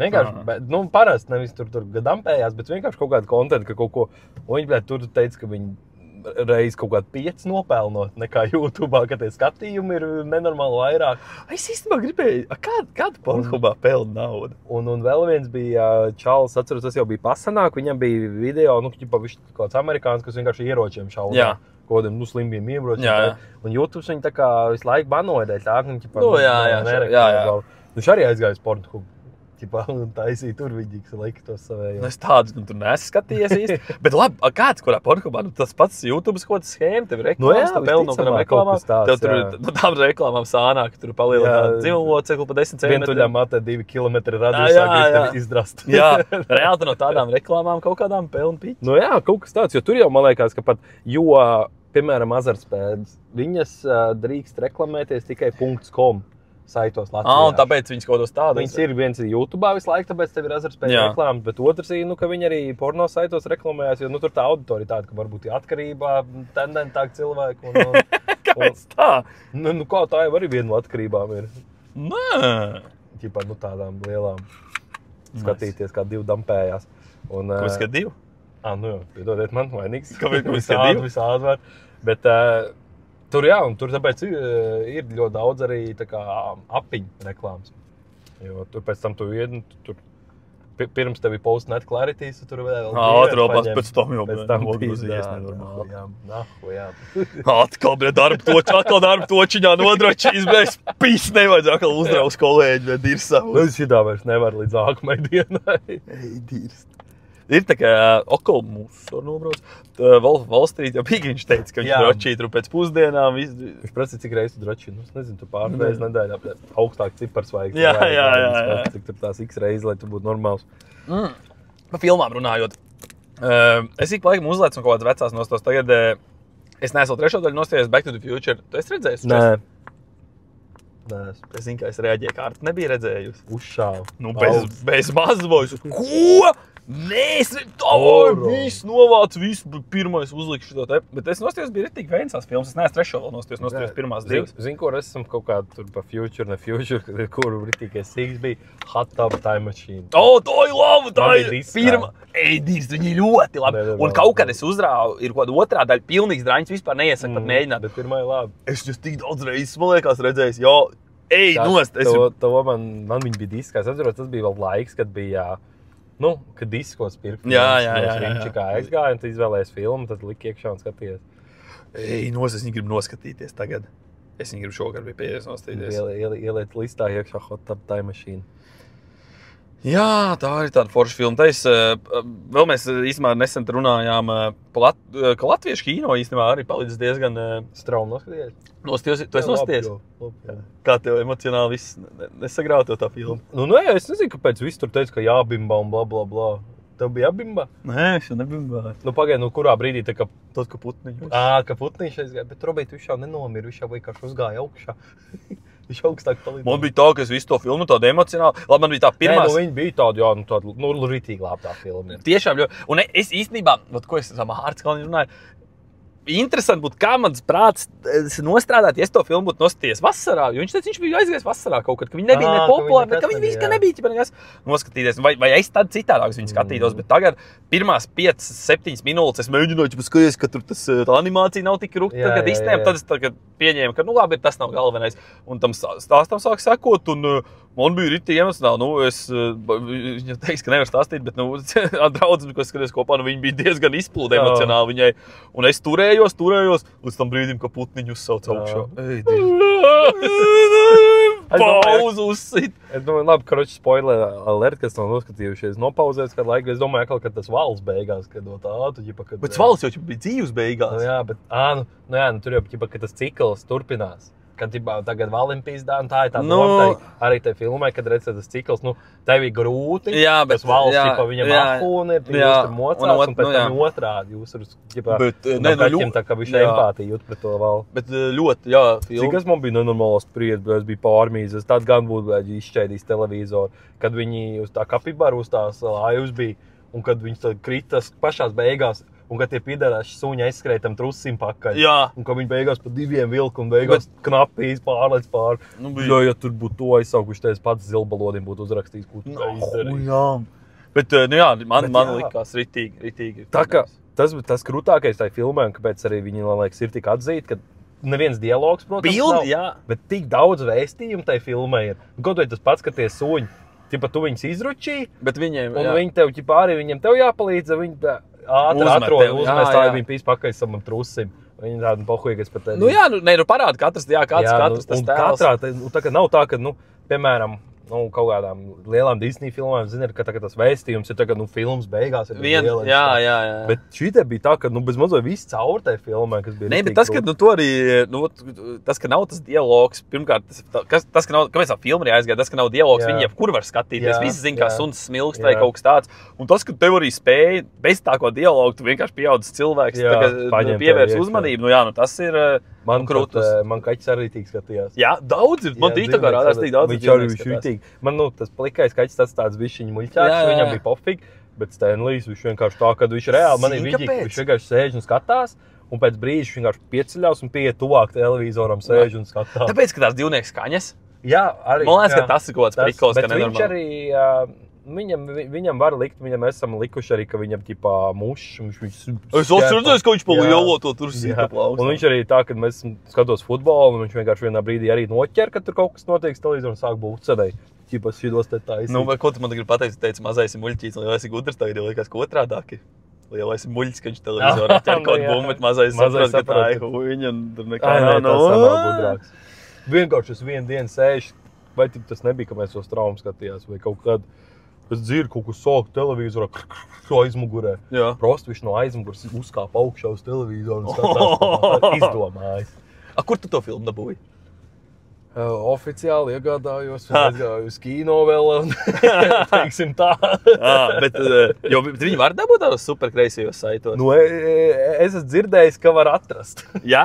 Vienkārši, nu, parasti nevis tur gadampējās, bet vienkārši kaut kādu kontentu, ka kaut ko... Un viņi, tur teica, ka viņi reiz kaut kādu 5 nopelnot nekā YouTube'ā, ka tie skatījumi ir nenormāli vairāk. Es īstenībā gribēju, kādu Pornhubā pelna naudu? Un vēl viens bija Čāls, atceros, tas jau bija pasanāk, viņam bija video, nu, viņš kaut kāds amerikāns, kas vienkārši ieročiem šaudā. Kodiem, nu, slimbiem ieročiem. Un YouTube viņi tā kā visu laiku banoja dēļ tā, ka viņi, viņš arī aizgāja uz Pornhub. Un taisīja tur Viģiks, laika tos savējos. Es tādus, tur neesmu skatījies īsti. Bet labi, kāds, kurā Pornhubā, tas pats YouTube's kaut kāds schēma, tev ir reklāmas, tā pelna no kādām reklāmām. Tev tur no tām reklāmām sānāk, tur palielina dzīvulocekli pa 10 cm. Vientuļā matē 2 kilometri radiusā, grib tevi izdrast. Jā, reāli no tādām reklāmām kaut kādām pelna piķi. Nu jā, kaut kas tāds, jo tur jau man liekas, ka pat, piemēram, azartspēles, viņas drīkst reklamēties tikai .com. Saitos Latvijā. Un tāpēc viņas kaut kādos tādos. Viņas ir viens YouTube'ā visu laiku, tāpēc tev ir azartspēļu reklāmas, bet otrs ir, ka viņi arī porno saitos reklamējās, jo tur tā auditorija tāda, ka varbūt atkarībā tendentāk cilvēku. Kāpēc tā? Nu kā tā jau arī viena no atkarībām ir. Nē. Ķipā, tādām lielām skatīties, kā 2 dampējās. Ko skat 2? Nu jā, piedodiet man, vainīgs. Kāpēc skat 2? Visādi var. Bet... Tur jā, un tur tāpēc ir ļoti daudz arī tā kā apiņu reklāmas. Jo tur pēc tam tu ied, tur pirms tevi post net clarities, tur vēl ātrāpās pēc tam jau odguzies nenormāli. Jā. Atkal, darba točiņā nodročīs, mēs pīs nevajadz atkal uzdraus kolēģi, bet ir savus. Es šitā vairs nevaru līdz nākamai dienai. Dirst. Ir tā kā okol mūsu nobrauc. Wall Street jau bija, viņš teica, ka viņš dročīja tur pēc pusdienām. Viņš prasa, cik reizes tu dročīji. Es nezinu, tu pārreiz nedēļā augstāk cipars vajag. Jā. Cik tur tās x reizes, lai tu būtu normāls. Pa filmām runājot. Es ik laikam uzlēcu no kaut kādas vecās nostos. Tagad es neesmu 3. daļu nostājies Back to the Future. Tu esi redzējis? Nē. Es zinu, ka es reaģēju kārtu. Nebija redzējusi. Uzšāvu. Nu, bez mazbojas. Ko? Nē, es viss novācu, visu pirmais uzlikšu šo te. Bet es nostājos, bija ritīgi veinsās filmas. Es neesmu 3. vēl nostājos pirmās 2. Zinu, kur esam kaut kādu tur pa Future, ne Future, kur ritīgais sīks bija Hot Tub Time Machine. To ir labi, tā ir pirma. Dirst, viņi ļoti labi. Un kaut kad es uzrāvu, ir kaut kāda otrā daļa, pilnīgs draņas, vispār neiesaka pat mēģināt. Bet pirmā ir labi. Es jūs tik daudz reizes, man liekas, redzējis, nost. Man viņa bija diskā, es atceros, tas bija vēl laiks, kad bija... kad diskos pirkt. Jā. Viņš kā aizgāja un tu izvēlējies filmu, tad liki iekšā un skaties. Es viņu gribu noskatīties tagad. Es viņu gribu šogad bija pieejas nostīties. Ieliet listā iekšā Hot Tub Time Machine. Jā, tā ir tāda forša filma. Vēl mēs īstenībā nesen runājām, ka latviešu kino īstenībā arī palīdz diezgan... Straumi noskatījies? Tu esi nostījies? Kā tev emocionāli viss nesagrauj tā filma? Es nezinu, kāpēc viss tur teica, ka jābimba un blablabla. Tev bija jābimba? Nē, es jau nebimba. Pagaid, kurā brīdī tā kā... Tad, ka putniņš. Ka putniņš aizgāja, bet Robīt viņš jau nenomira, viņš jau vienkārši uzgāja augšā. Viņš augstāk palīdz. Man bija tā, ka es visu to filmu tādu emocionāli. Labi, man bija tā pirmā. Viņi bija tādi, jā, ritīgi labi tā filma. Tiešām, un es īstenībā, ko es tam Hārts Kalniņš runāju, interesanti būtu, kā mans prāts nostrādāt, ja es to filmu būtu noskatījies vasarā, jo viņš teica, viņš bija aizgājis vasarā kaut kad, ka viņi nebija nepopulāri, bet ka viņi vispār nebija ķipa nekas noskatīties. Vai es tad citādāk viņu skatītos, bet tagad pirmās 5-7 minūtes es mēģināju skatīties, ka tur tā animācija nav tik rūkta, kad iztēm, tad es tagad pieņēmu, ka labi, tas nav galvenais. Un tam stāstam sāk sekot, un man bija ritīgi emocionāli. Viņa teiks, ka nevar stāstīt, bet draudzes, ko es skaties kopā, viņi bija diezgan izplūdi emocionāli viņai. Un es turējos, līdz tam brīdim, ka putniņu uzsauc augšā. Pauzu uzsit. Es domāju, labi, karoči spoiler alert, kas nav noskatījušies, nopauzēs kādu laiku. Es domāju, ka tas valsts beigās, kad tu ģipa, kad... Bet valsts jau bija dzīves beigās. Jā, bet, tur jau ģipa, ka tas cikls turpinās. Kad tagad Valimpīzdā, un tā ir tā doma, arī te filmē, kad redzēt tas cikls, tev ir grūti, tas valsts, viņam apūni ir, jūs tur mocās, un pēc tam otrādi, jūs tur, tā kā viņš empātija jūt pret to valsts. Bet ļoti, jā, filma. Cik es man bija nenormāls spriedz, bet es biju pārmīzes, es tāds gan būtu izšķēdījis televizoru, kad viņi uz tā kapibaru uz tās lājus bija, un kad viņš tad kritas pašās beigās, un kad tie piedārāši suņi aizskrēja tam trusim pakaļ. Jā. Un kad viņi beigās pa 2 vilku un beigās knapīs pārlec pār. Ja tur būtu to aizsaukuši, teiz pats zilbalodim būtu uzrakstījis, ko tu izdarīji. Jā. Bet, man likās ritīgi. Tā kā tas krūtākais tai filmē, un kāpēc arī viņi, liekas, ir tik atzīti, ka neviens dialogs, protams, nav. Jā. Bet tik daudz vēstījumu tai filmē ir. Kaut vai tas pats, ka tie suņi, tu viņus izručīji, bet viņiem, un viņi tev, arī viņiem tev jāpalīdz, viņi ātri uzmest tā, viņi pīs pakaļ savam trusim. Viņi tādi pohuīgas par tevi. Parāda katrs tas tēls. Tā kā nav tā, ka, piemēram, kaut kādām lielām Disney filmām, zini, ka tas vēstījums ir tagad, filmas beigās ir liela. Jā. Bet šī bija tā, ka, bez mazliet viss caur tai filmai, kas bija. Nē, bet tas, ka, to arī, tas, ka nav tas dialogs, pirmkārt, tas, ka nav, kāpēc tā filma arī aizgāja, tas, ka nav dialogs, viņi jebkur var skatīties, visi zina, kā suns smilkst vai kaut kas tāds. Un tas, ka tev arī spēja bez tā ko dialogu, tu vienkārši pieaudzis cilvēks, pievērs uzmanību, tas ir krūtas. Man kaķis arī tīk skatījās. Jā, daudz ir, man tīk tā kā rādās tīk daudz. Viņš arī šitīgi. Man, tas plikais kaķis tāds bišķiņu muļķāks, viņam bija pofīgi, bet Stanleys, viņš vienkārši tā, kad viņš reāli, man ir vidīgi, viņš vienkārši sēž un skatās, un pēc brīža viņš vienkārši pieceļās un pieiet tuvāk televizoram sēž un skatās. Tāpēc, ka tās dzīvnieks skaņas? Jā, arī. Man liekas, ka tas ir kaut kāds prikols, ka nenormāli. Bet viņš arī, viņam var likt, viņam esam likuši arī, ka viņam ķipā mušs. Es atceros, ka viņš pa lielo to tur sīka plaukst. Un viņš arī tā, kad mēs skatos futbolu, un viņš vienkārši vienā brīdī arī noķer, kad tur kaut kas notiek televizorā un sāk būt cedēji. Ķipas šitos te taisīt. Ko tu man grib pateikt? Tu teici, mazais ir muļķīts, lielais ir gudrs, tagad jau liekas, ka otrādāki. Lielais ir muļķis, ka viņš televizorā ķer kaut bumbu, bet mazais saprot, ka tā ir huiņa, un tur nekā nav. Vienkārši es vienu dienu sēžu, vai tas nebija, ka mēs tos traumas skatījās, vai kaut kad. Es dzirdu, kaut ko sāk televizorā aizmugurē. Prosti viņš no aizmuguras uzkāpa augšā uz televizoru un skatās, izdomājis. Kur tu to filmu dabūji? Oficiāli iegādājos, un aizgāju uz kino vēl, un teiksim tā. Bet viņi var dabūt tādos superkreisajos saitos? Es esmu dzirdējis, ka var atrast. Jā,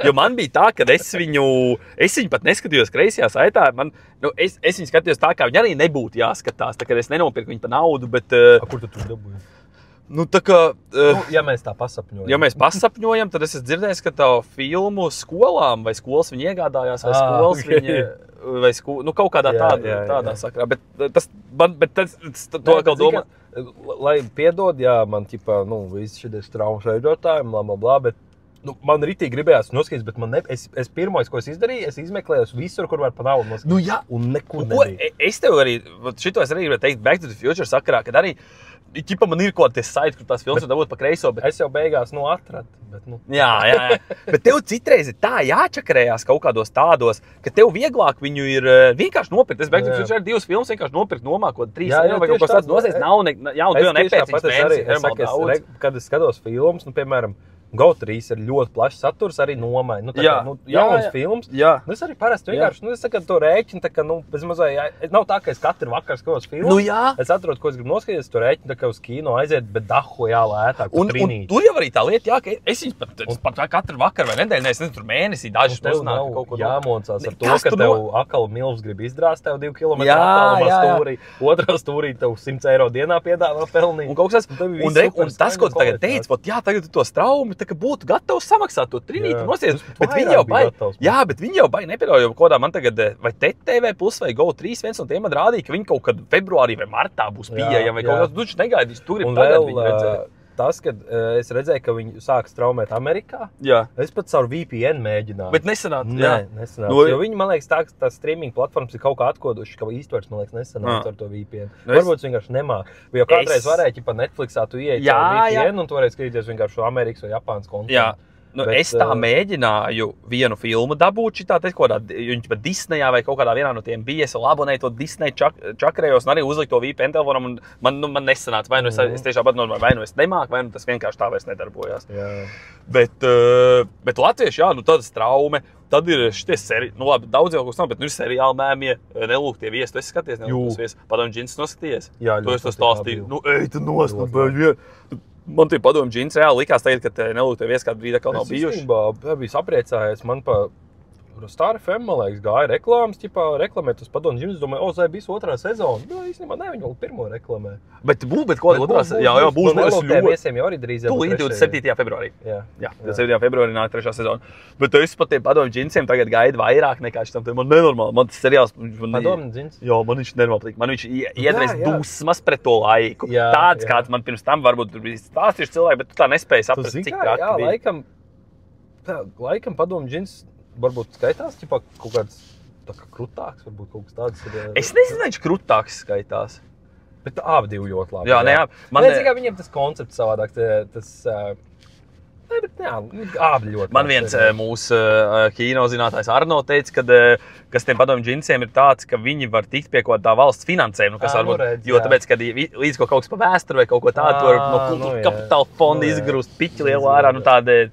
jo man bija tā, ka es viņu pat neskatījos kreisajā saitā. Es viņu skatījos tā, kā viņi arī nebūtu jāskatās, tā kā es nenopirku viņu pa naudu, bet... Kur tu dabūji? Tā kā... Ja mēs tā pasapņojam. Ja mēs pasapņojam, tad es esmu dzirdējis, ka tā filmu skolām vai skolas viņi iegādājās, vai skolas viņi... Vai kaut kādā tādā sakrā. Bet tas to atkal domā... Lai piedod, jā, man ķipā, visi šies traumas veidotājiem, blablabla, bet man ritīgi gribējās noskatīties, bet es pirmais, ko es izdarīju, es izmeklēju visur, kur var pa naudu noskatīties. Un nekur nebija. Es tev arī, šito es arī gribēju teikt Back to the Future sakarā, kad arī ķipa man ir kaut kāds saiti, kur tās filmas var dabūt pa kreiso, bet... Es jau beigās atradu. Jā. Bet tev citreiz ir tā jāčakarējās kaut kādos tādos, ka tev vieglāk viņu ir vienkārši nopirkt. Es Back to the Future ir 2 filmas vienkārši nopirkt nomākot 3 eiro vai kaut kas tāds nosies. Nav, un tu jau nepēc viņas mēnesi. Kad es skatos filmas, piemēram, GO3 ir ļoti plašs saturs, arī nomai. Nu, jauns films. Jā. Nu, es arī parasti vienkārši, es saku, to rēķinu, tā kā, nav tā, ka es katru vakaru skatos filmu. Nu, jā. Es atrodu, ko es gribu noskatīties, to rēķinu, tā kā uz kino aiziet, bet dahu jālētāk uz Trinīti. Un tur jau arī tā lieta, jā, ka es viņus pat katru vakaru vai nedēļu, es nezinu, tur mēnesī dažas pusnāk kaut ko jāmocās ar to, ka tev akali milvs grib izdrāst tev 2 km attālumā stūrī, otrā stūrī tev 100 eiro dienā piedāvā pelnīt. Un tas, ko tu tagad teici, jā, tagad to straumi, tā kā būtu gatavs samaksāt to Trinīti nosies, bet viņi jau baigi nepieļauj, jo kodā man tagad vai TTV plus vai GO3 viens no tiem man rādīja, ka viņi kaut kad februārī vai martā būs pieejami vai kaut kāds, duši negaidīs, tu gribi tagad viņu redzēt. Tas, kad es redzēju, ka viņi sāk straumēt Amerikā, es pat caur VPN mēģināju. Bet nesanāca? Nesanāca, jo viņi, man liekas, tā streaming platformas ir kaut kā atkoduši, ka īstvars, man liekas, nesanāca ar to VPN. Varbūt vienkārši nemāk. Jo kādreiz varēja, ja pa Netflixā tu ieeji caur VPN un tu varēji skatīties vienkārši Amerikas vai Japānas kontentu. Jā. Es tā mēģināju vienu filmu dabūt šitā, viņš pat Disneyā vai kaut kādā vienā no tiem bija, es vēl abonēju to Disney čakrējos un arī uzliku to VPN telefonam un man nesanāca, vai nu es tiešām atnormāju, vai nu es nemāku, vai nu tas vienkārši tā vairs nedarbojās. Bet latvieši, jā, tādas traume, tad ir šitie labi, daudz jau kaut kas nav, bet ir seriāli mēmie, nelūgtie viesi, tu esi skaties, nelūgtos viesi, Padomju džins noskaties? Jā, tu esi to stāstīju, ej, tu nost, man tie Padomju džins reāli likās tagad, ka nelūgtie viesi kādu brīdi atkal nav bijuši. Es biju sapriecājies, man pa Star FM, man liekas, gāja reklāmas, reklamēt uz Padomju džins, domāju, zai, bijis otrā sezona. Jā, īstenībā ne, viņi vēl pirmo reklamē. Bet kāda otrā sezona? Jā, būs nelūgtie viesiem jau arī drīz jau būs 27. februārī. Jā, 27. februārī nāk 3. sezona. Bet es pat tiem Padomju džinsiem tagad gaidu vairāk nekā šitam, man nenormāli. Man tas seriāls, Padomju džins? Jā, man viņš nenormāli patīk. Man viņš iedrēs dūsmas pret to laiku. Tāds, kāds man pirms tam varbūt tur bija stāstījuši cilvēki, bet tu tā nespēji saprast, cik traki bija. Laikam Padomju džins varbūt skaitās, kaut kāds tā kā krutāks, varbūt kaut kas tāds ir. Es nezinu, viņš krutāks skaitās. Bet abi divi ļoti labi. Jā, ne, viņiem tas koncepts savādāk, abi ļoti. Man viens mūsu kinozinātājs Arno teica, kas tiem Padomju džinsiem ir tāds, ka viņi var tikt pie kaut tā valsts finansējuma, kas varbūt, jo tāpēc, kad līdz kaut kas pa vēsturi vai kaut ko tādu, var kapitāla fonda izgrūst piķi lielu ārā,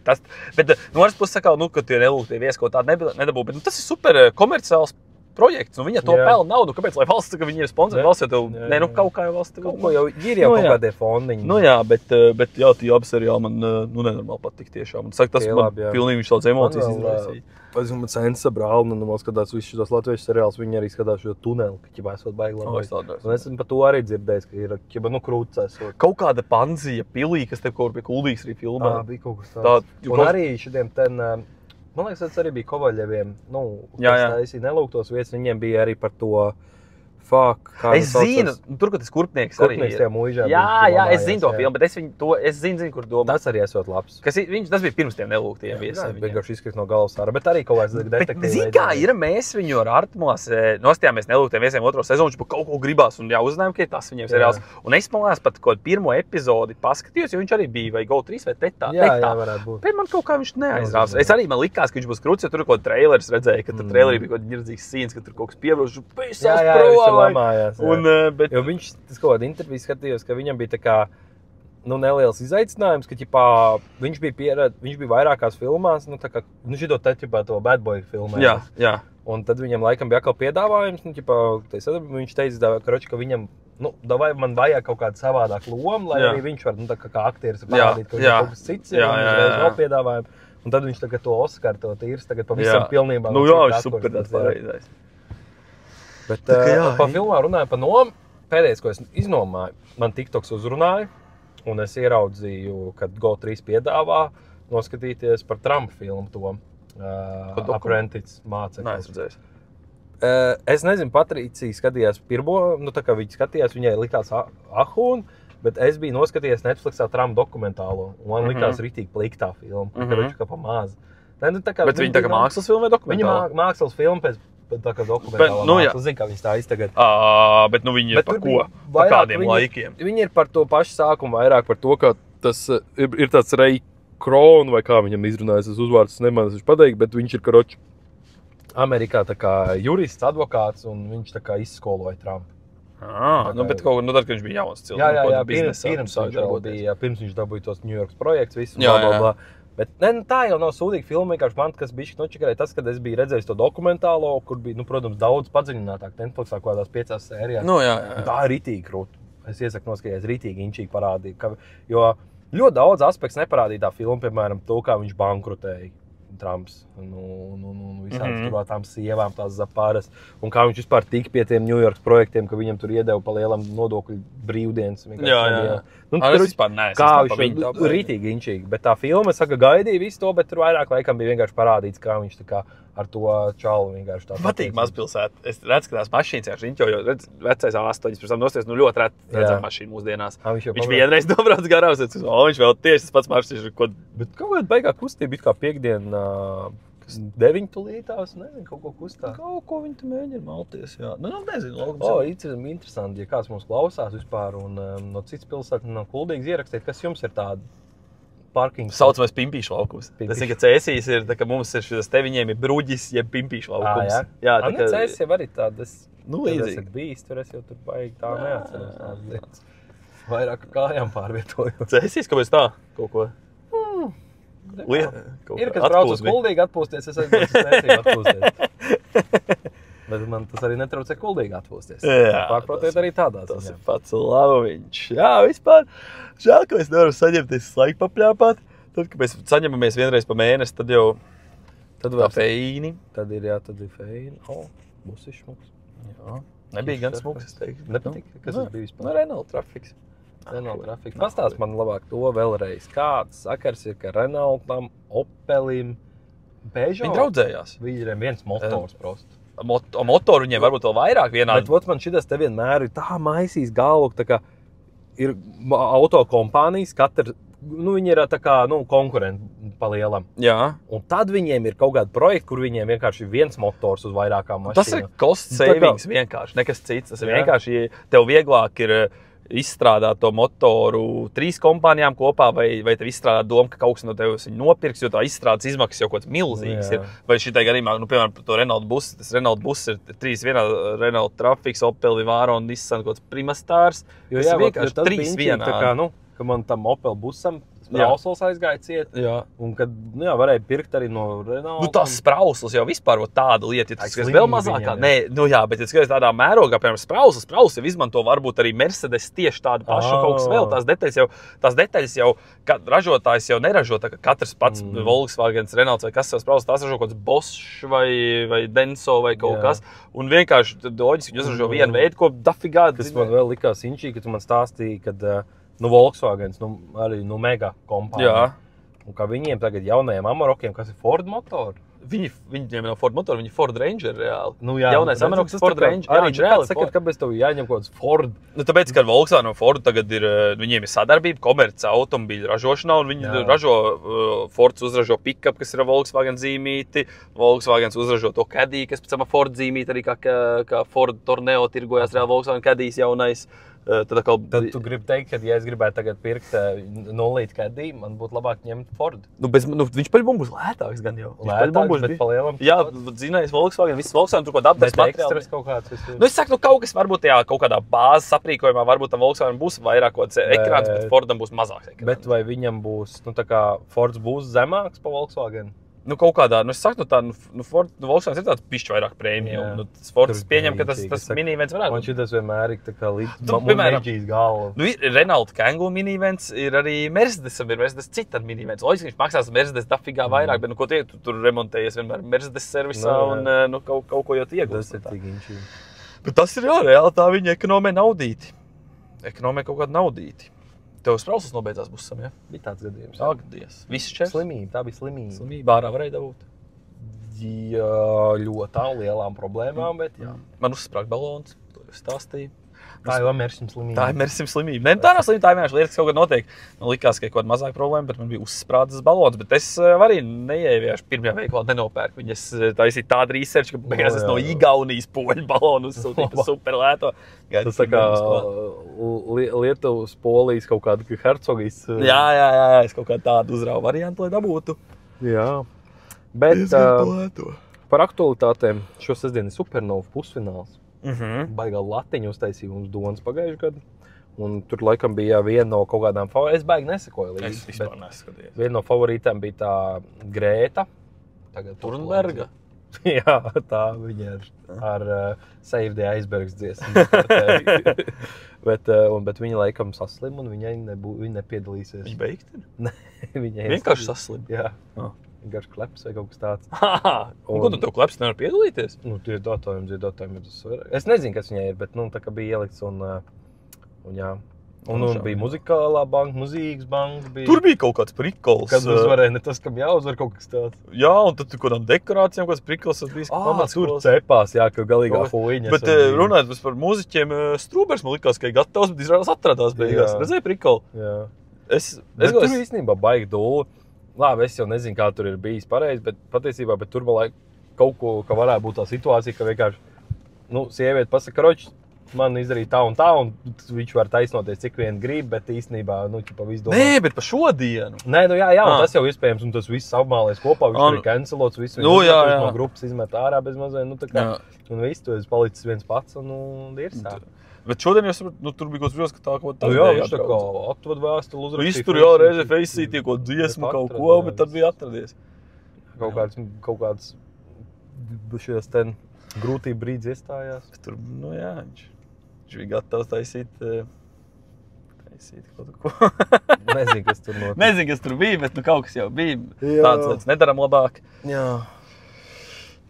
tas, bet no otras puses saka, ka tie nelūgtie viesi kaut tādu nedabū, bet tas ir super komerciāls projekts, viņa to pelna naudu, kāpēc, lai valsts, ka viņi ir sponsori, valsts jau tev, kaut kā jau valsts tev. Kaut ko jau ir jau kaut kādie fondiņi. Nu jā, bet jā, tie abi seriāli man, nenormāli patīk tiešām. Un saka, tas man pilnīgi viņš tāds emocijas izraisīja. Es zinu, man Sensa brāli, skatās visus šitos latviešu seriālus, viņi arī skatās šo tuneli, ka ķibā esot baigi labi. Un es par to arī dzirdējis, ka ir ķibā, krūts esot. Kaut kāda Panzija pilī, kas tev kaut pie Kuldīgas arī filmā. Bija kaut kas tāds. Un arī šitiem man liekas, tas arī bija Kovaļeviem, kas taisīja nelūgtos vietas, viņiem bija arī par to es zinu, tur, kad tas kurpnieks arī ir. Tajā mūžā. Jā, es zinu to filmu, bet es zinu, kur domā. Tas arī esot labs. Tas bija pirms tiem nelūgtiem viesiem. Vienkārši izkrist no galvas ārā, bet arī kaut kāds detektīvi. Zini, kā ir, mēs viņu ar Artmos nostājāmies nelūgtiem viesiem otro sezonu, viņš kaut ko gribās un uzzinājām, ka ir tas viņiem seriāls. Un es man liekas pat kaut pirmo epizodi paskatījos, jo viņš arī bija vai GO3 vai Tetā. Jā, varētu būt. Bet man kaut kā viņš neaizrāvs. Es arī man likās, ka viņš būs krūts, jo tur kaut trailers redzēja, ka tur trailerī bija kaut ņirdzīgs scenes, ka tur kaut kas piebrauc, jo viņš, tas kaut kāda intervija skatījos, ka viņam bija tā kā, neliels izaicinājums, ka, viņš bija vairākās filmās, tā kā, šito to Bad Boy filmē. Jā. Un tad viņam laikam bija atkal piedāvājums, viņš teica, ka viņam, man vajag kaut kādu savādāku lomu, lai arī viņš var, tā kā aktieris parādīt, ka viņam kaut kas cits ir, un viņš vēl piedāvājumu. Un tad viņš tagad to Oskar, to tīrs, tagad pavisam pilnībā. Jā, viņš super tāds pareizais. Bet pa filmā runāju pa nomu, pēdējais, ko es iznomāju, man TikToks uzrunāja, un es ieraudzīju, kad GO3 piedāvā noskatīties par Trumpa filmu to Apprentice māceklis. Es nezinu, Patricija skatījās pirmo, tā kā viņa skatījās, viņai likās ahūn, bet es biju noskatījies Netflixā Trumpa dokumentālo, un man likās ritīgi pliktā filma, ka pa mazu. Bet viņa tā kā mākslas filma vai dokumentāla? Viņa mākslas filma pēc tā kā dokumentālā māksla, zinu, kā viņas tā iztagad. Bet viņi ir par ko? Par kādiem laikiem? Viņi ir par to pašu sākumu, vairāk par to, ka tas ir tāds Ray Kroon, vai kā viņam izrunājas, tas uzvārds nemaz viņš pateikt, bet viņš ir, karoči, Amerikā tā kā jurists, advokāts, un viņš tā kā izskoloja Trumpu. Bet kaut tad, kad viņš bija jauns cilvēks. Jā, pirms viņš dabūja tos New York projekts, visu, blablabla. Bet tā jau nav sūdīga filma, vienkārši man, kas bišķi nočakarēja tas, kad es biju redzējis to dokumentālo, kur bija, protams, daudz padziļinātāk Netflixā kaut kādās 5 sērijās. Jā. Tā ir ritīgi krūta. Es iesaku noskatīties, ritīgi inčīgi parādīja. Jo ļoti daudz aspekts neparādīja tā filma, piemēram, to, kā viņš bankrutēja. Trumps, visādas tur tām sievām, tās zaparas, un kā viņš vispār tik pie tiem New York projektiem, ka viņam tur iedeva pa lielam nodokļu brīvdienas. Jā. Tur vispār neesmu. Kā viņš rītīgi inčīgi, bet tā filma, saka, gaidīja visu to, bet tur vairāk laikam bija vienkārši parādīts, kā viņš tā kā ar to čalu vienkārši tā. Patīk mazpilsēta. Es redzu, ka tās mašīnas jau riņķo, jo vecais A8, pirms tam nosties, ļoti redzam mašīnu mūsdienās. Viņš vienreiz nobrauc garām, viņš vēl tieši tas pats mašīns. Bet kaut kādā baigā kustība, kā piekdiena 9 tulītās, nezinu, kaut ko kustā. Kaut ko viņi te mēģina malties, jā. Nezinu, interesanti, ja kāds mums klausās vispār un no citas pilsētas, no Kuldīgas ierakstīt, kas jums ir tāda? Parkings. Saucamais pimpīšu laukums. Tas ir, ka cēsīs ir, tā, ka mums ir šis te viņiem ir bruģis, jeb pimpīšu laukums. Jā, tā kā... Cēsīs jau arī tādas, līdzīgi. Es bijis, tur es jau tur baigi tā neatceros tās lietas. Vairāk kājām pārvietoju. Cēsīs, kāpēc tā? Kaut ko? Ir, kas brauc uz Kuldīgi atpūsties, es aizbraucu uz Cēsību atpūsties. Bet man tas arī netraucē Kuldīgi atpūsties. Pārprotiet arī tādās. Tas ir pats labiņš. Jā, vispār. Žēl, ka mēs nevaram saņemties laiku papļāpāt. Tad, kad mēs saņemamies vienreiz pa mēnesi, tad jau tā feini. Tad ir feini. Būs ir šmuks. Jā. Nebija gan smuks, es teiktu. Nepatīk, kas tas bija vispār? Renault Trafiks. Pastāst man labāk to vēlreiz. Kāds sakars ir, ka Renaultam, Opelim, Peugeot? Viņi draudzējās. Viņiem viens motors prost. Motoru viņiem varbūt vēl vairāk vienādi. Bet man šitas te vienmēr ir tā maisīs galvu, tā kā ir autokompānijas, viņi ir tā kā, konkurenti pa lielam. Jā. Un tad viņiem ir kaut kādi projekti, kur viņiem vienkārši viens motors uz vairākām mašīnām. Tas ir cost savings vienkārši, nekas cits. Tas ir vienkārši, tev vieglāk ir izstrādāt to motoru 3 kompānijām kopā, vai tev izstrādāt domu, ka kaut kas no tevis viņu nopirks, jo tā izstrādes izmaksas jau kaut kāds milzīgs ir. Vai šitai gadījumā, piemēram, to Renault busi, tas Renault busi ir 3 vienā, Renault Trafiks, Opel Vivaro un Nissan kaut kāds Primastārs. Tas ir vienkārši 3 vienā. Tā kā, ka man tam Opel busam sprausls aizgāja ciet. Jā. Un kad, varēja pirkt arī no Renault. Tas sprausls jau vispār tāda lieta, ja tas skaties vēl mazākā. Nē, bet ja skaties tādā mērogā, piemēram, sprausls jau izmanto varbūt arī Mercedes tieši tādu pašu kaut kas vēl. Tās detaļas jau ražotājs jau neražo, tā kā katrs pats Volkswagens, Renaults vai kas savs sprausls, tās ražo kaut kāds Bosch vai Denso vai kaut kas. Un vienkārši loģiski viņi uzražo vienu veidu, ko dafigā. Kas man vēl likās inčīgi, ka tu man stāstīji, kad Volkswagens, arī mega kompānija. Jā. Un kā viņiem tagad jaunajiem Amarokiem, kas ir Ford motori? Viņiem nav Ford motori, viņi ir Ford Ranger reāli. Jaunais Amaroks Ford Ranger. Arī reāli. Sakat, kāpēc tev jāņem kaut kāds Ford? Tāpēc, ka Volkswagen un Ford tagad viņiem ir sadarbība komerca automobīļu ražošanā, un viņi ražo, Fords uzražo pick-up, kas ir Volkswagen zīmīti, Volkswagens uzražo to Caddy, kas pēc tam Ford zīmīti, arī kā Ford Torneo tirgojās reāli Volkswagen Caddys jaunais. Tad tu gribi teikt, ka, ja es gribētu tagad pirkt 0 Caddy, man būtu labāk ņemt Ford. Viņš par mums būs lētāks gan jau. Lētāks, bet pa lielam. Jā, zinājis Volkswagen, viss Volkswagen tur kaut apdars materiāli. Kaut kāds. Es saku, kaut kas varbūt tajā kaut kādā bāzes aprīkojumā, varbūt tam Volkswagen būs vairāk kaut kāds ekrāns, bet Fordam būs mazāks ekrāns. Bet vai viņam būs, tā kā Fords būs zemāks pa Volkswagen? Kaut kādā, es saku, Volkswagen ir tāds pišķi vairāk prēmiju. Fords pieņem, ka tas minivens varētu. Man šitas vienmēr ir tā kā meģijas galva. Renault Kangoo minivens ir arī Mercedesam, ir Mercedes citādi minivens. Loģiski, viņš maksās Mercedes dafigā vairāk, bet ko tu tur remontējies vienmēr Mercedes servisā un kaut ko jau iegūst. Tas ir tik inčīgi. Bet tas ir reāli tā viņa ekonomē naudīti. Ekonomē kaut kādu naudīti. Tev sprausls nobeidzās busam, ja? Bija tāds gadījums. Ak, Dievs. Viss čers? Slimība, tā bija slimība. Slimība ārā varēja dabūt? Jā, ļoti lielām problēmām, bet jā. Man uzsprāg balons, to jau stāstīju. Tā jau Mersim slimība. Tā ir Mersim slimība. Ne, tā nav slimība, tā ir vienkārši lietas, kaut kad notiek. Man likās, ka ir kaut kāda mazāka problēma, bet man bija uzsprādzis balons. Bet es arī neievieš pirmajā veikalā nenopērku. Viņas taisīja tādu research, ka beigās es no Igaunijas poļu balonu uzsūtīju super lēto. Tas tā kā Lietuvas, Polijas kaut kāda Hercogijas. Jā, es kaut kādu tādu uzrāvu variantu, lai dabūtu. Jā. Bet par aktualitātēm šo sestdienu ir Supernova pusfināls. Baigā latiņu uztaisīja mums Donas pagājušajā gadu. Un tur laikam bija viena no kaut kādām favorītām. Es baigi nesakoju līdzi. Es vispār neskaties. Viena no favorītām bija tā Grēta. Turnberga. Jā, tā viņa ar Save the Icebergs dziesmu. bet viņa laikam saslim un viņa nepiedalīsies. Viņa beigta? Nē, viņa vienkārši saslim. Jā. Oh. Vienkārši kleps vai kaut kas tāds. Un ko tu tev kleps nevar piedalīties? Nu, tie dziedātājiem tas var. Es nezinu, kas viņai ir, bet tā kā bija ielikts un jā. Un bija muzikālā banka, mūzīgas banka bija. Tur bija kaut kāds prikols. Kad uzvarēja ne tas, kam jāuzvar kaut kas tāds. Jā, un tad tur kādām dekorācijām kāds prikols bija tur cepās, jā, ka galīgā huiņas. Bet runājot par mūziķiem, Strūbers man likās, ka ir gatavs, bet izrādās atradās beigās. Redzēji prikolu? Jā. Tur īstenībā baigi dūli. Labi, es jau nezinu, kā tur ir bijis pareizi, bet patiesībā tur vēl kaut ko, ka varētu būt tā situācija, ka vienkārši, sieviete pasaka, Roči, man izdarīja tā, un viņš var taisnoties, cik vien grib, bet īstenībā, visu domā. Nē, bet pa šodienu. Nē, un tas jau iespējams, un tas viss apmālies kopā, viņš tur ir cancelots, visu no grupas izmet ārā bez mazliet, tā kā, un viss, tu esi palicis viens pats, un ir sā. Bet šodien jau tur bija kaut kas tā, ko tā viņš tā kā atvad vēstuli uzrakstīja. Viss tur jau reize feisīja kaut dziesmu, kaut ko, bet tad bija atradies. Kaut kāds šies ten grūtību brīdis iestājās. Tur, viņš bija gatavs taisīt kaut ko. Nezinu, kas tur notika. Nezinu, kas tur bija, bet kaut kas jau bija. Tādas lietas nedaram labāk. Jā.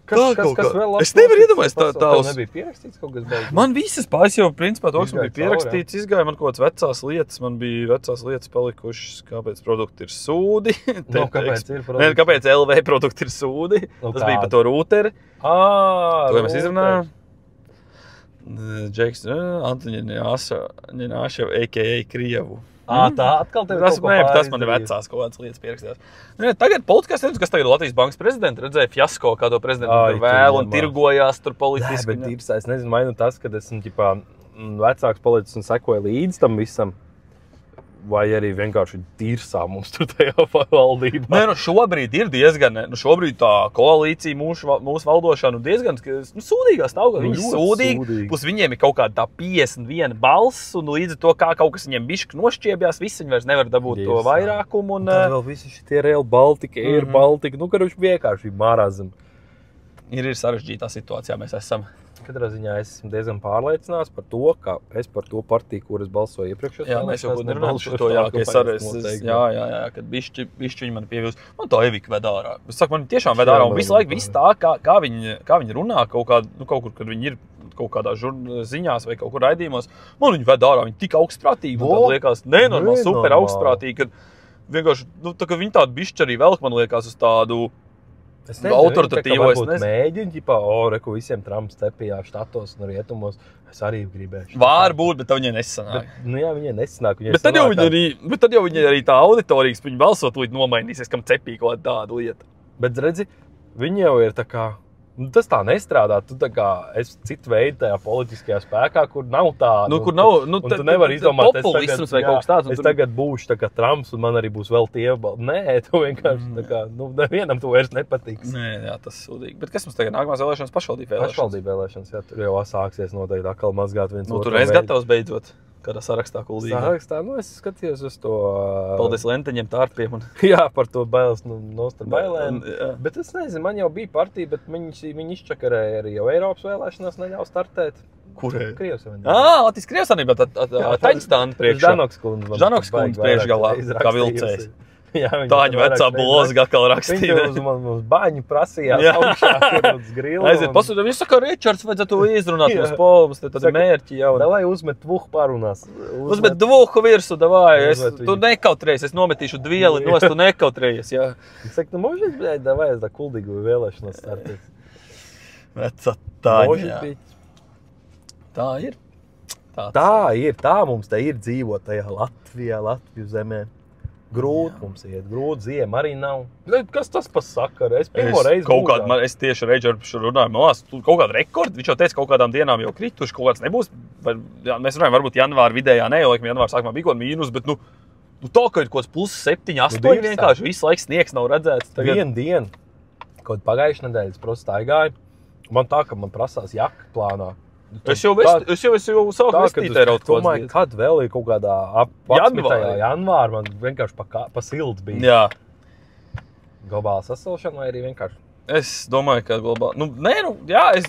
Kas vēl labāk? Es nevaru iedomāties tā. Tev nebija pierakstīts kaut kas beigas? Man visas pāris jau, principā, to, kas man bija pierakstīts, izgāja man kaut kāds vecās lietas. Man bija vecās lietas palikušas, kāpēc produkti ir sūdi. Kāpēc ir produkti? Nē, kāpēc LV produkti ir sūdi. Tas bija par to rūteri. To mēs izrunājām. Džeks, Antoni Ņināšev, a.k.a. Krievu. Tā atkal tev tas man ir vecās kaut kādas lietas pierakstījās. Tagad politiskās lietas, kas tagad Latvijas bankas prezidenta redzēja fiasko, kā to prezidentu tur vēl un tirgojās tur politiski. Bet tīrs, es nezinu, mainu tas, kad esmu vecāks politiķis un sekoju līdz tam visam. Vai arī vienkārši tirsā mums tur tajā valdībā. Nē, šobrīd ir diezgan, šobrīd tā koalīcija mūsu valdošana diezgan sūdīgā stāvokļā. Viņi sūdīgi, plus viņiem ir kaut kāda tā 51 balss, un līdz ar to, kā kaut kas viņiem bišķi nošķiebjās, visi viņi vairs nevar dabūt to vairākumu. Un tad vēl visi šitie Rail Baltica, Air Baltica, karuši vienkārši marazam. Ir sarežģītā situācijā mēs esam. Katrā ziņā es esmu diezgan pārliecināts par to, ka es par to partiju, kuras balsoju iepriekšējos. Jā, mēs jau nerunājam par to, ka es arī, kad bišķi viņi mani pievilst. Man tā Evika ved ārā. Es saku, man tiešām ved ārā, un visu laiku viss tā, kā viņi runā kaut kur, kad viņi ir kaut kādā ziņās vai kaut kur raidījumos, man viņi ved ārā, viņi tik augstprātīgi, man tāda liekas, nenormāli, super augstprātīgi, kad vienkārši, tā kā viņi tādu bišķi arī velk, man liekas, uz tādu autoritatīvo, es nezinu. Mēģina, reku visiem Trumps cepījā štatos un rietumos, es arī gribēšu. Varbūt, bet viņai nesanāk. Jā, viņai nesanāk. Bet tad jau viņi arī tā auditorijas, viņi balsot līdz nomainīsies, kam cepī kaut tādu lietu. Bet redzi, viņi jau ir tā kā, tas tā nestrādā, tu tā kā esi citu veidu tajā politiskajā spēkā, kur nav tā, kur nav, tu nevari izdomāt, populisms vai kaut kas tāds. Es tagad būšu tā kā Trumps un man arī būs vēl tie balsi. Nē, tu vienkārši tā kā, nevienam tu vairs nepatiks. Nē, jā, tas sūdīgi. Bet kas mums tagad nākamās vēlēšanas? Pašvaldību vēlēšanas, jā, tur jau sāksies noteikti atkal mazgāt viens otru. Tur es gatavs beidzot. Kādā sarakstā kuldīgi. Sarakstā, es skatījos uz to... Paldies lenteņiem, tārpiem. Jā, par to bailes nost ar bailēm. Bet es nezinu, man jau bija partija, bet viņi izčakarēja arī jau Eiropas vēlēšanās neļauj startēt. Kurē? Krievs Savienībā. Latvijas Krievs Savienībā, Taņstāna priekšā. Žanoks kundze priekšgalā, kā vilcējs. Jā, Tāņu vecā blozga atkal rakstīja. Viņa uz baņu prasījās augšā, kur uz grilu. Aiziet, pasūdām, jūs saka, Ričards, vajadzētu izrunāt mums polums, te tad mērķi jau. Davai uzmet dvuhu parunās. Uzmet dvuhu virsu, davai, tu nekautrējies, es nometīšu dvieli nost, tu nekautrējies, jā. Es saku, možet, bļaļ, davai, es tā kuldīgu vēlēšanos startēt. Vecā Tāņa. Tā ir. Tā mums te ir dzīvot tajā Latvijā, Latviju zemē. Grūti mums iet, grūti ziema arī nav. Kas tas pa sakara? Es pirmo reizi būtu. Es tieši Reidžardu runāju, malās, kaut kādu rekordu, viņš jau teica, kaut kādām dienām jau krituši, kaut kāds nebūs. Mēs runājam, varbūt janvāra vidējā, ne, jo laikam janvāra sākumā bija kaut mīnus, bet tā, ka ir kaut kāds +7, 8 vienkārši, visu laiku sniegs nav redzēts. Vienu dienu, kaut pagājušajā nedēļas prosti staigāju, man tā, ka man prasās jaka plānā. Es jau sāku vestītē raut kaut kāds. Kad vēl ir kaut kādā 11. janvāra, man vienkārši pa silts bija. Jā. Globāla sasilšana vai arī vienkārši? Es domāju, ka globāli...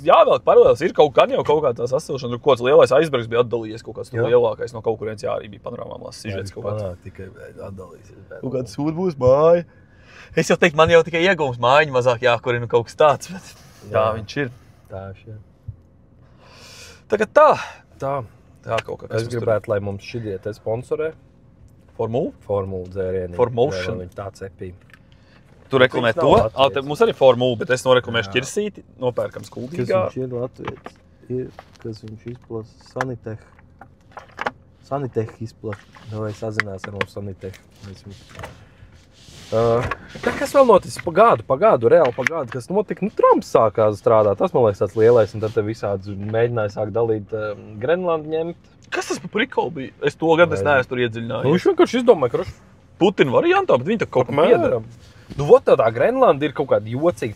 jāvēlk paralēlis. Ir kaut kāda tā sasilšana. Tur kaut kāds lielais aizbergs bija atdalījies, kaut kāds lielākais no kaut kurienes. Jā, arī bija panorāmā sižets kaut kāds. Tikai atdalīsies. Kaut kāds sūd būs māja. Es jau teiktu, man jau tikai iegūms mājiņa mazāk jākurina kaut kas tāds, bet jā, viņš ir. Tā, šie. Tagad tā. Tā kaut kā. Es gribētu, lai mums šitie te sponsorē. Formula dzērieni. Formotion. Viņi tā cepīja. Tu reklamē to? Mums arī formula, bet es noreklamēšu ķirsīti. Nopērkam skuldīgā. Kas viņš ir Latvijas? Kas viņš izplasa? Sanitech izplasa. Vai sazinās ar mums Sanitech. Kas vēl noticis? Pagādu, reāli pagādu. Kas notika? Trumps sākās strādāt. Tas, man liekas, tāds lielais. Un tad te visādi mēģināja sāk dalīt Grenlandu ņemt. Kas tas par prikolu bija? Es to gadu neesmu tur iedziļinājies. Viņš vienkārši izdomāja, ka Putina variantā, bet viņi tā kaut kā piedara. Tādā Grenlanda ir kaut kāda jocīga